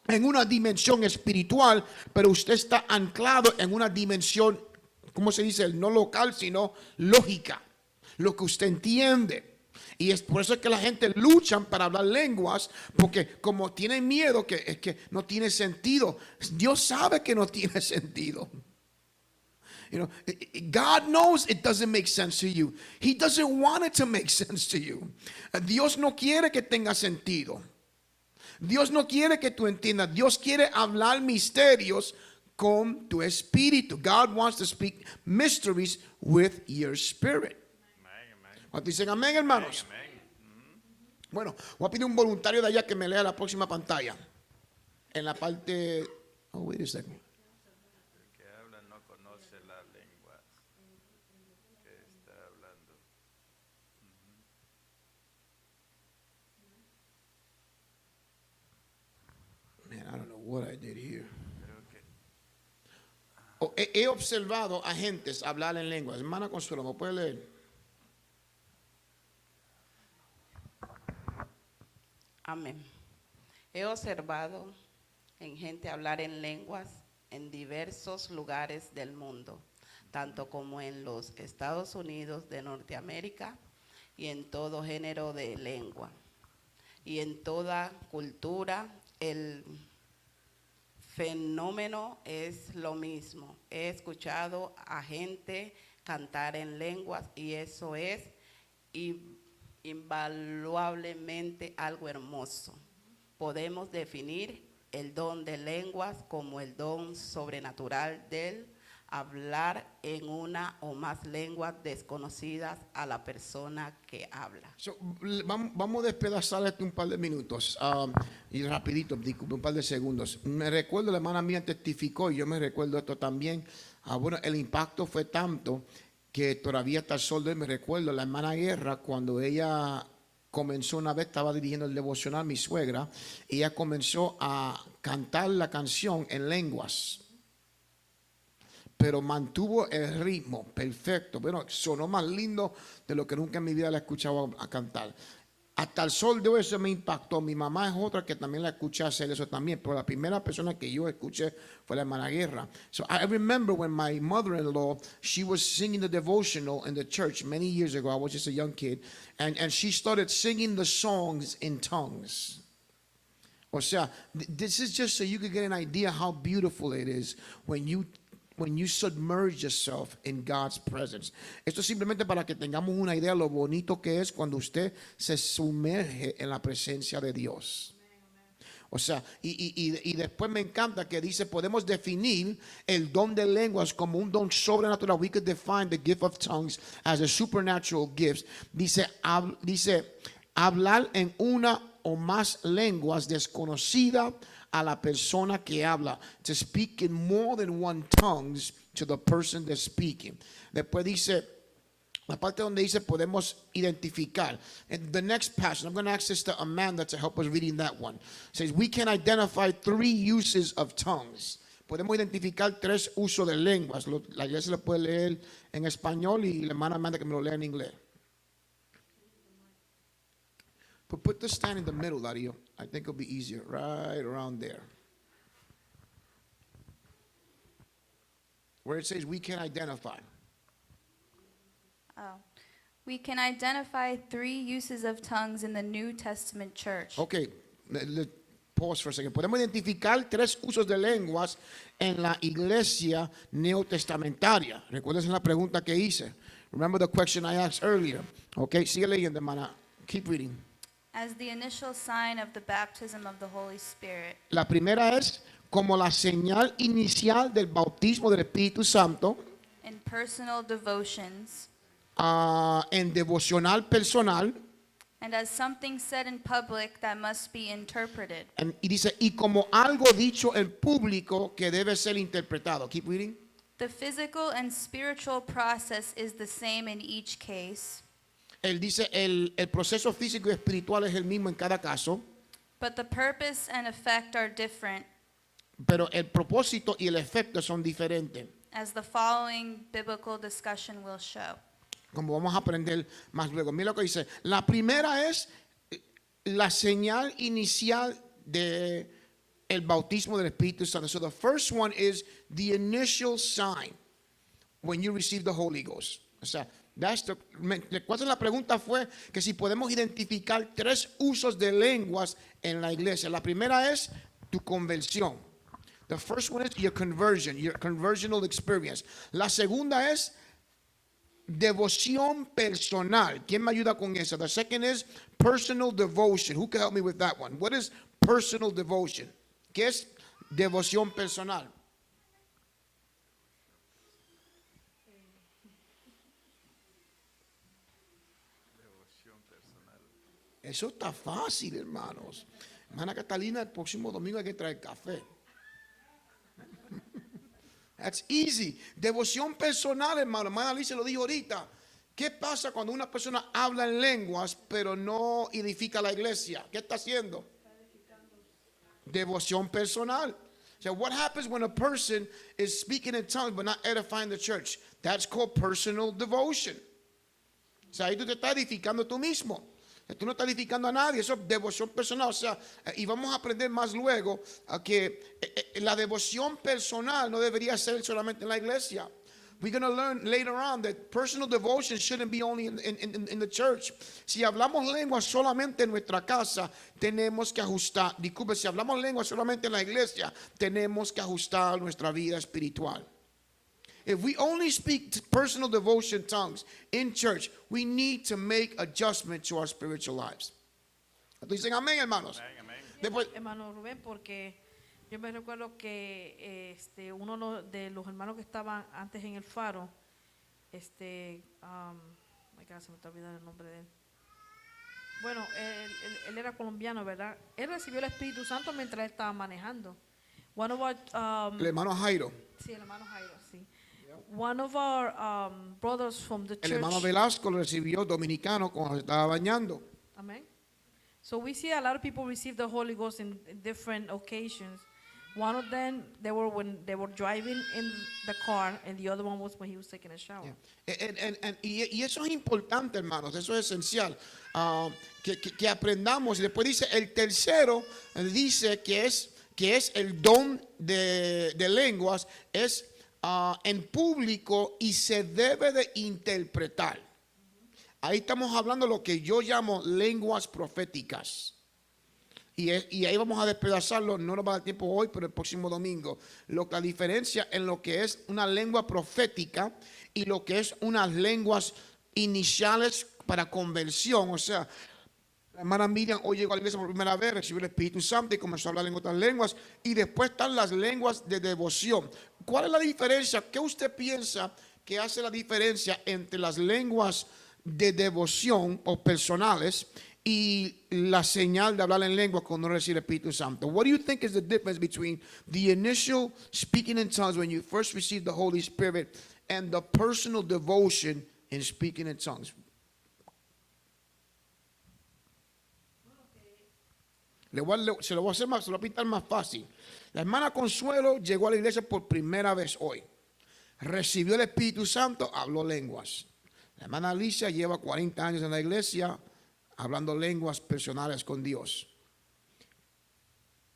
en una dimensión espiritual, pero usted está anclado en una dimensión, ¿cómo se dice? No local, sino lógica. Lo que usted entiende. Y es por eso es que la gente lucha para hablar lenguas, porque como tienen miedo que no tiene sentido. Dios sabe que no tiene sentido. You know, God knows it doesn't make sense to you. He doesn't want it to make sense to you. Dios no quiere que tenga sentido. Dios no quiere que tú entiendas. Dios quiere hablar misterios con tu espíritu. God wants to speak mysteries with your spirit. ¿Cuántos dicen amén, hermanos? Bueno, voy a pedir un voluntario de allá que me lea la próxima pantalla. En la parte... Oh, wait a second. I don't know what I did here. He observado a gentes hablar en lenguas. Hermana Consuelo, ¿me puede leer? Amén. He observado en gente hablar en lenguas en diversos lugares del mundo, tanto como en los Estados Unidos de Norteamérica y en todo género de lengua. Y en toda cultura el fenómeno es lo mismo. He escuchado a gente cantar en lenguas y eso es invaluablemente algo hermoso. Podemos definir el don de lenguas como el don sobrenatural del hablar en una o más lenguas desconocidas a la persona que habla. So, vamos a despedazar esto un par de minutos y rapidito, disculpe, un par de segundos. Me recuerdo, la hermana mía testificó y yo me recuerdo esto también. Bueno, el impacto fue tanto que todavía hasta el sol de hoy me recuerdo la hermana Guerra cuando ella comenzó una vez, estaba dirigiendo el devocional, mi suegra, y ella comenzó a cantar la canción en lenguas. Pero mantuvo el ritmo perfecto. Bueno, sonó más lindo de lo que nunca en mi vida la he escuchado a cantar. Hasta el sol de hoy eso me impactó. Mi mamá es otra que también la escuché hacer eso también. Pero la primera persona que yo escuché fue la hermana Guerra. So I remember when my mother-in-law, she was singing the devotional in the church many years ago. I was just a young kid. And she started singing the songs in tongues. O sea, this is just so you can get an idea how beautiful it is when you submerge yourself in God's presence. Esto es simplemente para que tengamos una idea de lo bonito que es cuando usted se sumerge en la presencia de Dios. O sea, y después me encanta que dice, podemos definir el don de lenguas como un don sobrenatural. We could define the gift of tongues as a supernatural gift. Dice hablar en una o más lenguas desconocida a la persona que habla. To speak in more than one tongues to the person that's speaking. Después dice, la parte donde dice podemos identificar. And the next passage, I'm going to ask this to Amanda to help us reading that one. It says, we can identify 3 uses of tongues. Podemos identificar 3 usos de lenguas. La iglesia lo puede leer en español y la hermana Amanda que me lo lea en inglés. Put the stand in the middle, Dario. I think it'll be easier. Right around there. Where it says we can identify. Oh. We can identify 3 uses of tongues in the New Testament church. Okay, pause for a second. Podemos identificar 3 usos de lenguas en la iglesia neotestamentaria. Recuerden la pregunta que hice. Remember the question I asked earlier. Okay, sigue leyendo, hermana. Keep reading. As the initial sign of the baptism of the Holy Spirit. La primera es como la señal inicial del bautismo del Espíritu Santo. In personal devotions. En devocional personal. And as something said in public that must be interpreted. Y dice, y como algo dicho en público que debe ser interpretado. Keep reading. The physical and spiritual process is the same in each case. Él dice, el proceso físico y espiritual es el mismo en cada caso. But the purpose and effect are different. Pero el propósito y el efecto son diferentes. As the following biblical discussion will show. Como vamos a aprender más luego. Mira lo que dice. La primera es la señal inicial de el bautismo del Espíritu Santo. So the first one is the initial sign when you receive the Holy Ghost. O sea, la pregunta fue que si podemos identificar 3 usos de lenguas en la iglesia. La primera es tu conversión. The first one is your conversion, your conversional experience. La segunda es devoción personal. ¿Quién me ayuda con eso? The second is personal devotion. Who can help me with that one? What is personal devotion? ¿Qué es devoción personal? Eso está fácil, hermanos. Hermana Catalina, el próximo domingo hay que traer café. That's easy. Devoción personal, hermano. Hermana Alicia lo dijo ahorita. ¿Qué pasa cuando una persona habla en lenguas pero no edifica la iglesia? ¿Qué está haciendo? Devoción personal. So what happens when a person is speaking in tongues but not edifying the church? That's called personal devotion. O sea, ahí tú te estás edificando tú mismo. Tú no estás edificando a nadie, eso es devoción personal. O sea, y vamos a aprender más luego que la devoción personal no debería ser solamente en la iglesia. We're going to learn later on that personal devotion shouldn't be only in the church. Si hablamos lenguas solamente en nuestra casa, tenemos que ajustar. Disculpe, si hablamos lenguas solamente en la iglesia, tenemos que ajustar nuestra vida espiritual. If we only speak personal devotion tongues in church, we need to make adjustment to our spiritual lives. Dicen amén, hermanos. Amén. Después, Hermano Rubén, porque yo me recuerdo que uno de los hermanos que estaban antes en el faro, se me está olvidando el nombre de él. Bueno, él era colombiano, ¿verdad? Él recibió el Espíritu Santo mientras él estaba manejando. One of our, el hermano Jairo, sí, el hermano Jairo, sí. One of our brothers from the el church. hermano Velasco lo recibió dominicano cuando se estaba bañando. Amen. So we see a lot of people receive the Holy Ghost in different occasions. One of them, they were when they were driving in the car, and the other one was when he was taking a shower. Yeah. Y eso es importante, hermanos, eso es esencial, que aprendamos. Y después dice, el tercero dice que es el don de lenguas, es en público y se debe de interpretar. Ahí estamos hablando de lo que yo llamo lenguas proféticas. Y ahí vamos a despedazarlo, no nos va a dar tiempo hoy, pero el próximo domingo. La diferencia en lo que es una lengua profética y lo que es unas lenguas iniciales para conversión. O sea, la hermana Miriam hoy llegó a la iglesia por primera vez, recibió el Espíritu Santo y comenzó a hablar en otras lenguas. Y después están las lenguas de devoción. ¿Cuál es la diferencia? ¿Qué usted piensa que hace la diferencia entre las lenguas de devoción o personales y la señal de hablar en lengua cuando uno recibe el Espíritu Santo? What do you think is the difference between the initial speaking in tongues when you first receive the Holy Spirit and the personal devotion in speaking in tongues? Se lo voy a hacer más, se lo voy a pintar más fácil. La hermana Consuelo llegó a la iglesia por primera vez hoy. Recibió el Espíritu Santo, habló lenguas. La hermana Alicia lleva 40 años en la iglesia hablando lenguas personales con Dios.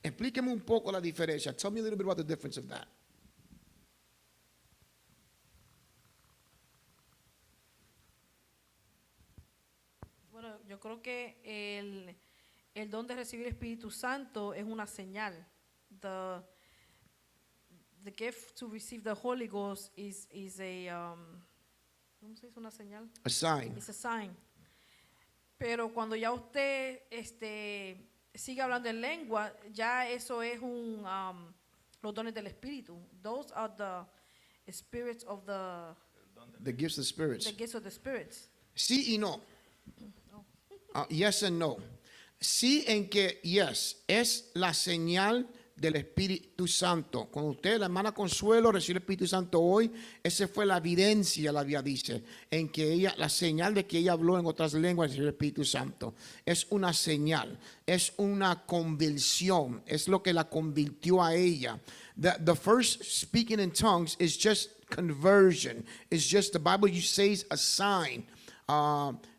Explíqueme un poco la diferencia. Tell me a little bit about the difference of that. Bueno, yo creo que el don de recibir el Espíritu Santo es una señal. The gift to receive the Holy Ghost is a ¿cómo se dice una señal? A sign. It's a sign. Pero cuando ya usted sigue hablando en lengua, ya eso es los dones del Espíritu. Those are the spirits of The gifts of spirits. the gifts of the spirits. Sí y no. Yes and no. Sí en que, yes, es la señal del Espíritu Santo. Cuando usted, la hermana Consuelo, recibe el Espíritu Santo hoy, esa fue la evidencia, la Biblia dice, en que ella, la señal de que ella habló en otras lenguas, recibió el Espíritu Santo. Es una señal, es una conversión, es lo que la convirtió a ella. The first speaking in tongues is just conversion. It's just, the Bible says, a sign.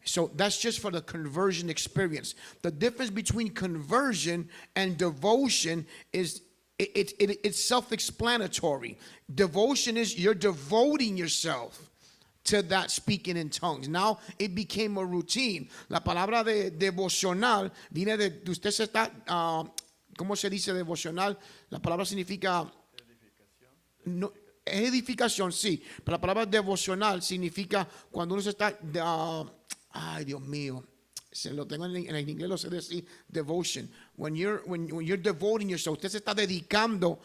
So that's just for the conversion experience. The difference between conversion and devotion is it's self-explanatory. Devotion is you're devoting yourself to that speaking in tongues. Now it became a routine. La palabra de devocional viene de usted se está, ¿cómo se dice devocional? La palabra significa no, edificación, sí, pero la palabra devocional significa cuando uno se está, ay Dios mío, se lo tengo en inglés, lo sé decir, devotion. When you're devoting yourself, usted se está dedicando.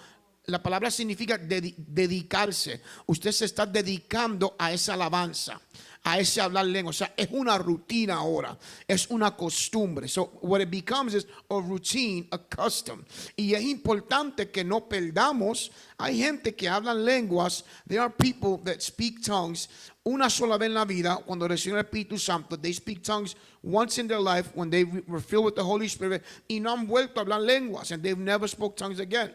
La palabra significa dedicarse. Usted se está dedicando a esa alabanza, a ese hablar lengua. O sea, es una rutina ahora. Es una costumbre. So, what it becomes is a routine, a custom. Y es importante que no perdamos. Hay gente que hablan lenguas. There are people that speak tongues una sola vez en la vida cuando reciben el Espíritu Santo. They speak tongues once in their life when they were filled with the Holy Spirit. Y no han vuelto a hablar lenguas. And they've never spoke tongues again.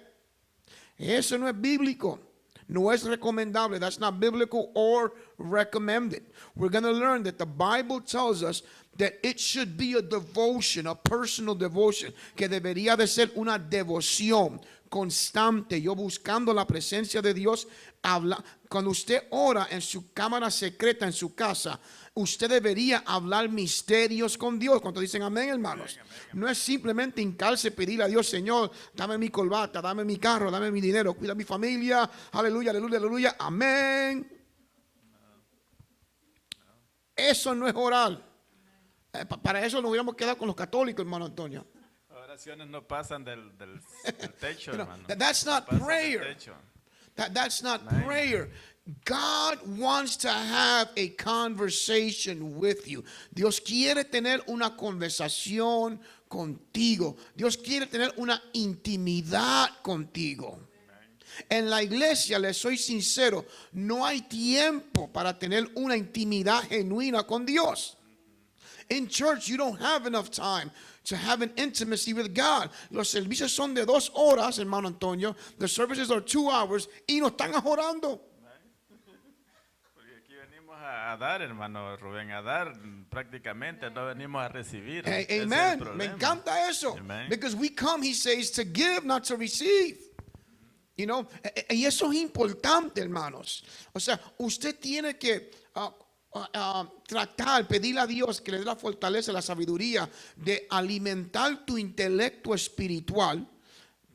Eso no es bíblico. No es recomendable. That's not biblical or recommended. We're going to learn that the Bible tells us that it should be a devotion, a personal devotion, que debería de ser una devoción constante. Yo buscando la presencia de Dios. Cuando usted ora en su cámara secreta, en su casa, usted debería hablar misterios con Dios. Cuando dicen amén, hermanos. Amén, amén. No es simplemente hincarse, pedirle a Dios, Señor, dame mi corbata, dame mi carro, dame mi dinero, cuida mi familia. Aleluya, aleluya, aleluya. Amén. Eso no es orar. Para eso nos hubiéramos quedado con los católicos, hermano Antonio. Oraciones no pasan del techo, hermano. That's not prayer. That's not prayer. God wants to have a conversation with you. Dios quiere tener una conversación contigo. Dios quiere tener una intimidad contigo. En la iglesia, les soy sincero, no hay tiempo para tener una intimidad genuina con Dios. In church, you don't have enough time to have an intimacy with God. Los servicios son de 2 horas, hermano Antonio. The services are 2 hours y no están orando. Porque aquí venimos a dar, hermano Rubén, a dar prácticamente, no venimos a recibir. Hey, amen. Me encanta eso. Amen. Because we come, he says, to give, not to receive. You know, y eso es importante, hermanos. O sea, usted tiene que tratar, pedirle a Dios que le dé la fortaleza, la sabiduría de alimentar tu intelecto espiritual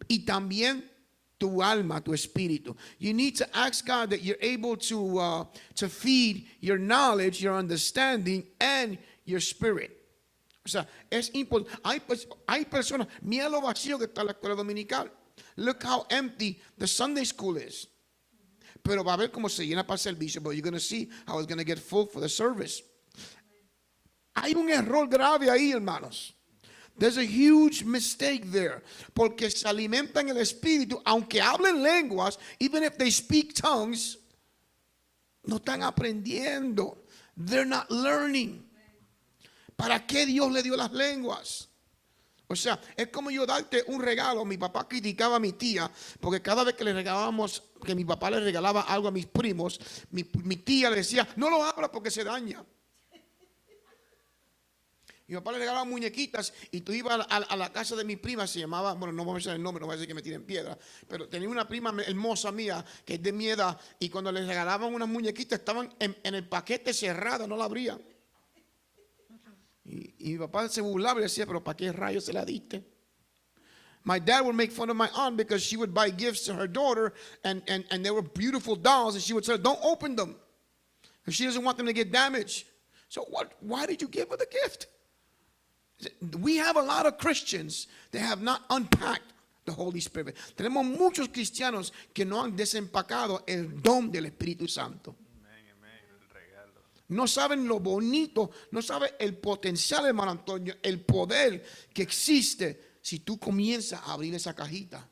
y también tu alma, tu espíritu. You need to ask God that you're able to feed your knowledge, your understanding, and your spirit. O sea, es importante. Hay personas, mira lo vacío que está la escuela dominical. Look how empty the Sunday school is. Pero va a ver cómo se llena para el servicio. But you're going to see how it's going to get full for the service. Hay un error grave ahí, hermanos. There's a huge mistake there. Porque se alimentan el espíritu, aunque hablen lenguas, even if they speak tongues, no están aprendiendo. They're not learning. ¿Para qué Dios le dio las lenguas? O sea, es como yo darte un regalo. Mi papá criticaba a mi tía porque cada vez que le regalábamos, que mi papá le regalaba algo a mis primos, mi tía le decía, no lo abra porque se daña. Mi papá le regalaba muñequitas y tú ibas a la casa de mi prima, se llamaba, bueno, no voy a decir el nombre, no voy a decir que me tiren piedra, pero tenía una prima hermosa mía que es de mi edad y cuando le regalaban unas muñequitas estaban en el paquete cerrado, no la abrían. Y mi papá se burlaba y decía, pero ¿para qué rayos se la diste? My dad would make fun of my aunt because she would buy gifts to her daughter and they were beautiful dolls and she would say, don't open them. And she doesn't want them to get damaged. So why did you give her the gift? We have a lot of Christians that have not unpacked the Holy Spirit. Tenemos muchos cristianos que no han desempacado el don del Espíritu Santo. No saben lo bonito, no saben el potencial, hermano Antonio, el poder que existe si tú comienzas a abrir esa cajita.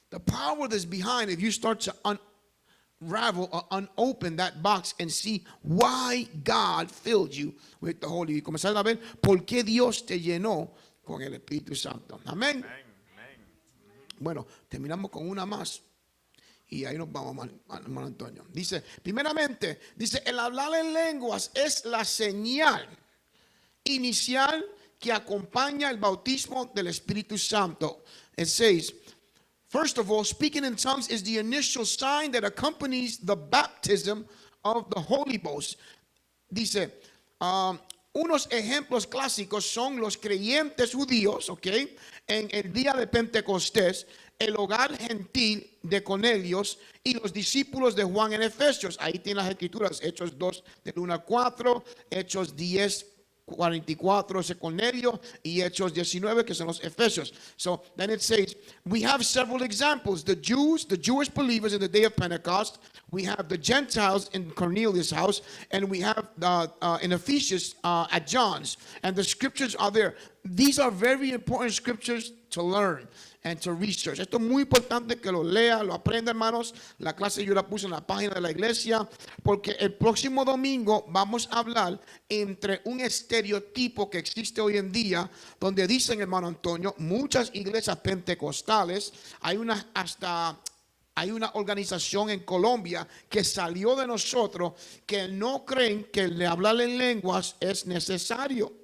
The power that's behind if you start to unravel or unopen that box and see why God filled you with the Holy. Y comenzar a ver por qué Dios te llenó con el Espíritu Santo. Amén. Bueno, terminamos con una más. Y ahí nos vamos, hermano Antonio. Dice, primeramente, dice, el hablar en lenguas es la señal inicial que acompaña el bautismo del Espíritu Santo. It says, first of all, speaking in tongues is the initial sign that accompanies the baptism of the Holy Ghost. Dice, unos ejemplos clásicos son los creyentes judíos, ¿ok? En el día de Pentecostés, el hogar gentil de Cornelios y los discípulos de Juan en Efesios. Ahí tienen las escrituras, Hechos 2, del 1 al 4, Hechos 10, 44 es Cornelio y Hechos 19 que son los Efesios. So then it says, we have several examples. The Jews, the Jewish believers in the day of Pentecost. We have the Gentiles in Cornelius' house. And we have in Ephesians at John's. And the scriptures are there. These are very important scriptures to learn and to research. Esto es muy importante que lo lea, lo aprenda, hermanos. La clase yo la puse en la página de la iglesia porque el próximo domingo vamos a hablar entre un estereotipo que existe hoy en día donde dicen, hermano Antonio, muchas iglesias pentecostales, hay una organización en Colombia que salió de nosotros que no creen que el hablar en lenguas es necesario.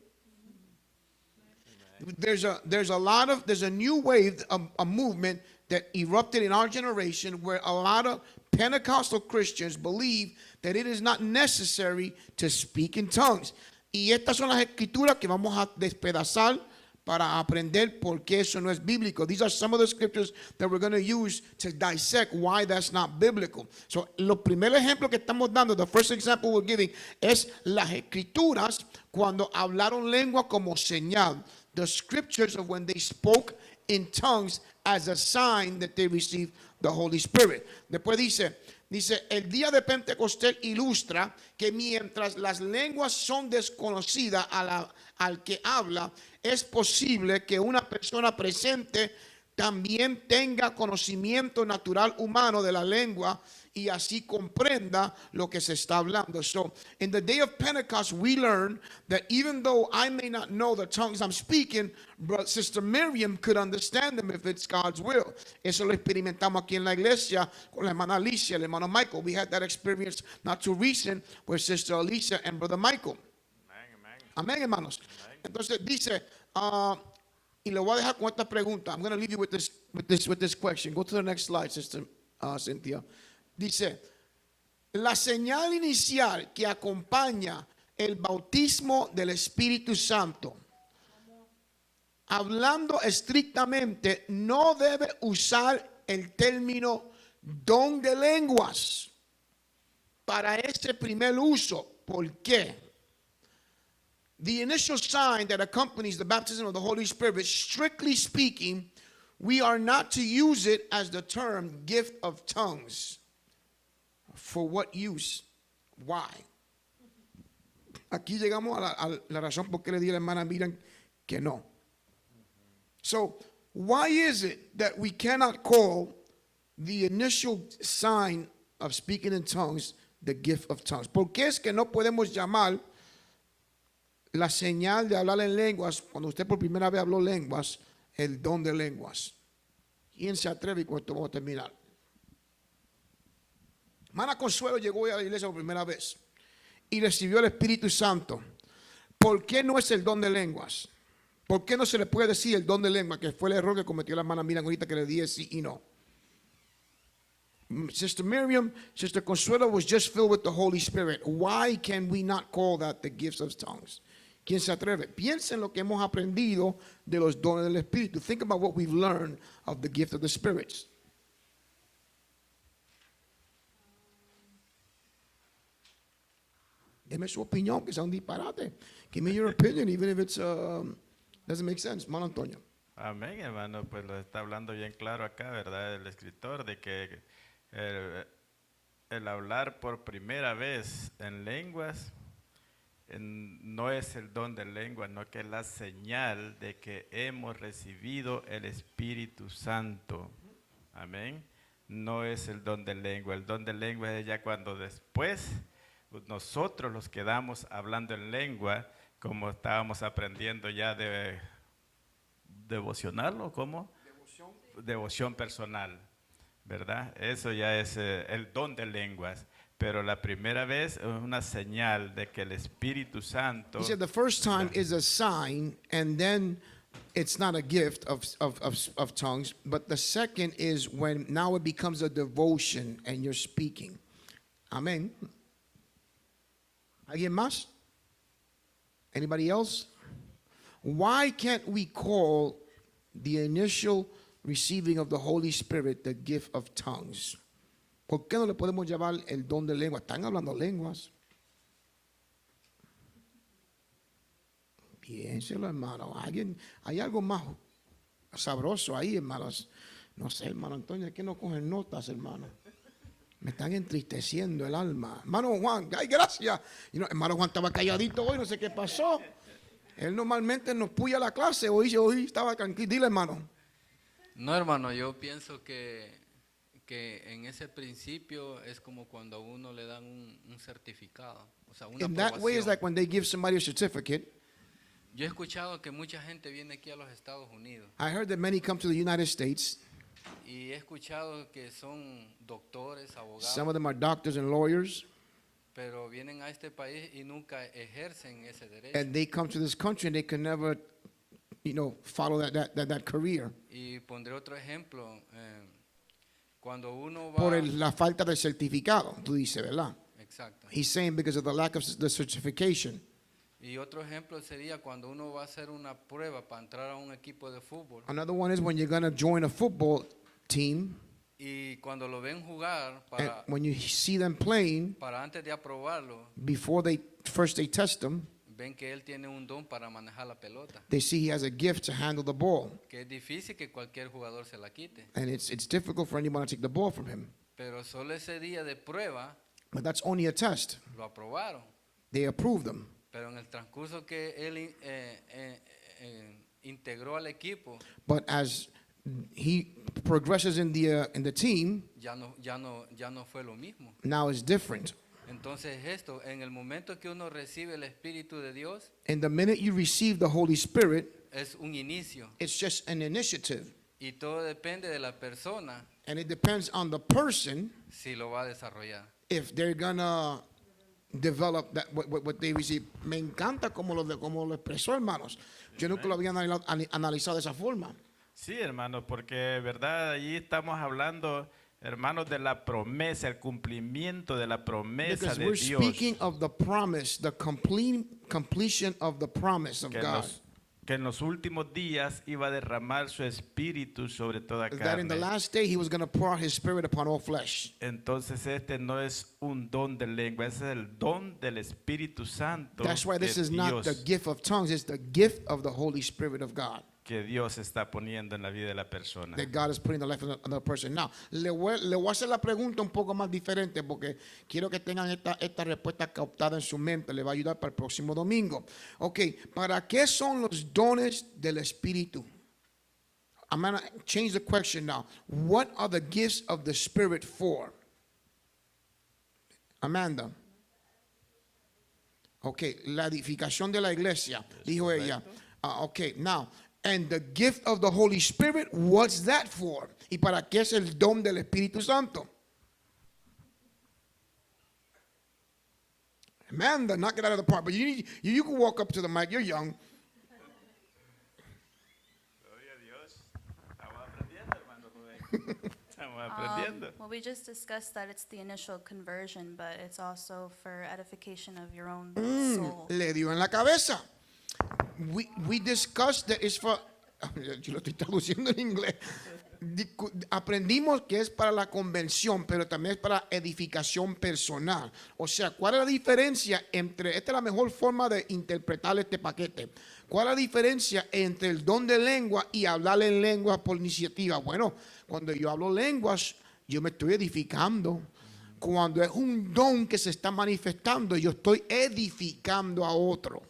There's a new wave, a movement that erupted in our generation where a lot of Pentecostal Christians believe that it is not necessary to speak in tongues. Y estas son las escrituras que vamos a despedazar para aprender por qué eso no es bíblico. These are some of the scriptures that we're going to use to dissect why that's not biblical. So, los primeros ejemplos que estamos dando, the first example we're giving, es las escrituras cuando hablaron lengua como señal. The scriptures of when they spoke in tongues as a sign that they received the Holy Spirit. Después dice, el día de Pentecostés ilustra que mientras las lenguas son desconocidas al que habla, es posible que una persona presente también tenga conocimiento natural humano de la lengua y así comprenda lo que se está hablando. So, in the day of Pentecost, we learn that even though I may not know the tongues I'm speaking, Sister Miriam could understand them if it's God's will. Eso lo experimentamos aquí en la iglesia con la hermana Alicia, el hermano Michael. We had that experience not too recent with Sister Alicia and Brother Michael. Amén, hermanos. Entonces dice, y le voy a dejar con esta pregunta. I'm going to leave you with this question. Go to the next slide, Sister Cynthia. Dice, la señal inicial que acompaña el bautismo del Espíritu Santo, hablando estrictamente, no debe usar el término don de lenguas para ese primer uso. ¿Por qué? The initial sign that accompanies the baptism of the Holy Spirit, strictly speaking, we are not to use it as the term gift of tongues. For what use? Why? Aquí llegamos a la razón por qué le di a la hermana Miriam que no. So, why is it that we cannot call the initial sign of speaking in tongues the gift of tongues? ¿Por qué es que no podemos llamar la señal de hablar en lenguas, cuando usted por primera vez habló lenguas, el don de lenguas? ¿Quién se atreve? Y con esto vamos a terminar. Hermana Consuelo llegó a la iglesia por primera vez y recibió el Espíritu Santo. ¿Por qué no es el don de lenguas? ¿Por qué no se le puede decir el don de lengua? Que fue el error que cometió la hermana Miriam ahorita, que le dije sí y no. Sister Miriam, Sister Consuelo was just filled with the Holy Spirit. Why can we not call that the gifts of tongues? ¿Quién se atreve? Piensa en lo que hemos aprendido de los dones del Espíritu. Think about what we've learned of the gift of the spirits. Deme su opinión, que sea un disparate. Give me your opinion, even if it doesn't make sense. Hermano Antonio. Amén, hermano, pues lo está hablando bien claro acá, ¿verdad? El escritor, de que el hablar por primera vez en lenguas no es el don de lengua, no, que es la señal de que hemos recibido el Espíritu Santo. Amén. No es el don de lengua. El don de lengua es ya cuando después nosotros los quedamos hablando en lengua, como estábamos aprendiendo ya de devocional, ¿o cómo? Devoción personal, ¿verdad? Eso ya es el don de lenguas. Pero la primera vez es una señal de que el Espíritu Santo... He said the first time is a sign, and then it's not a gift of tongues, but the second is when now it becomes a devotion and you're speaking. Amen. ¿Alguien más? Anybody else? Why can't we call the initial receiving of the Holy Spirit the gift of tongues? ¿Por qué no le podemos llamar el don de lengua? Están hablando lenguas. Piénselo, hermano. Hay algo más sabroso ahí, hermanos. No sé, hermano Antonio, es que no cogen notas, hermano. Me están entristeciendo el alma. Hermano Juan, ay, gracias. Hermano Juan estaba calladito hoy, no sé qué pasó. Él normalmente nos puya la clase, hoy estaba tranquilo. Dile, hermano. No, hermano, yo pienso que en ese principio es como cuando a uno le dan un certificado, o sea, una In that way, it's aprobación. like when they give somebody a certificate. Yo he escuchado que mucha gente viene aquí a los Estados Unidos I heard that many come to the United States. y he escuchado que son doctores, abogados, Some of them are doctors and lawyers, pero vienen a este país y nunca ejercen ese derecho. and they come to this country and they can never, follow that career Y pondré otro ejemplo. Cuando uno va... por la falta de certificado. Tú dices, ¿verdad? Exacto. He's saying because of the lack of the certification. Y otro ejemplo sería cuando uno va a hacer una prueba para entrar a un equipo de fútbol Another one is when you're going to join a football team, y cuando lo ven jugar and when you see them playing, para antes de aprobarlo, before they test them, ven que él tiene un don para manejar la pelota, they see he has a gift to handle the ball. que es difícil que cualquier jugador se la quite. And it's difficult for anyone to take the ball from him. Pero solo ese día de prueba But that's only a test. lo aprobaron. They approve them. Pero en el transcurso que él integró al equipo, But as he progresses in the team, ya no fue lo mismo. now it's different. Entonces esto, en el momento que uno recibe el Espíritu de Dios, And the minute you receive the Holy Spirit, es un inicio. it's just an initiative. Y todo depende de la persona And it depends on the person si lo va a desarrollar. if they're gonna develop that what they receive. Me encanta como lo expresó, hermanos. Yo nunca lo había analizado de esa forma. Sí, hermano, porque, ¿verdad? Allí estamos hablando, hermanos, de la promesa, el cumplimiento de la promesa Because de we're Dios. speaking of the promise, the completion of the promise of God. Que en los últimos días iba a derramar su espíritu sobre toda That in the carne. last day he was going to pour out his spirit upon all flesh. Entonces este no es un don de lengua, ese es el don del Espíritu Santo. That's why this de is not the Dios, gift of tongues, it's the gift of the Holy Spirit of God. que Dios está poniendo en la vida de la persona. that God is putting in the life of another person. Now, le voy a hacer la pregunta un poco más diferente porque quiero que tengan esta respuesta captada en su mente. Le va a ayudar para el próximo domingo. Ok, ¿para qué son los dones del Espíritu? I'm going to change the question now. What are the gifts of the Spirit for? Amanda. Ok, la edificación de la iglesia, dijo ella. Ok, now, and the gift of the Holy Spirit, what's that for? ¿Y para qué es el don del Espíritu Santo? Amanda, knock it out of the park. But you can walk up to the mic. You're young. Gloria a Dios. Estamos aprendiendo, hermano Rubén. Estamos aprendiendo. Well, we just discussed that it's the initial conversion, but it's also for edification of your own soul. Le dio en la cabeza. We discussed that it's for. Yo lo estoy traduciendo en inglés. Aprendimos que es para la convención, pero también es para edificación personal. O sea, ¿cuál es la diferencia entre, esta es la mejor forma de interpretar este paquete? ¿Cuál es la diferencia entre el don de lengua y hablar en lenguas por iniciativa? Bueno, cuando yo hablo lenguas, yo me estoy edificando. Cuando es un don que se está manifestando, yo estoy edificando a otro.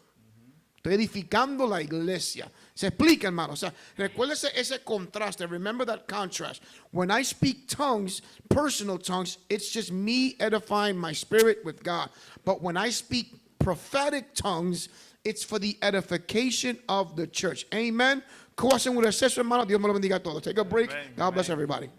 Estoy edificando la iglesia. Se explica, hermano. O sea, recuérdese ese contraste. Remember that contrast. When I speak tongues, personal tongues, it's just me edifying my spirit with God. But when I speak prophetic tongues, it's for the edification of the church. Amen. ¿Cómo hacen un receso, hermano? Dios me lo bendiga a todos. Take a break. Amen. God bless Amen. everybody.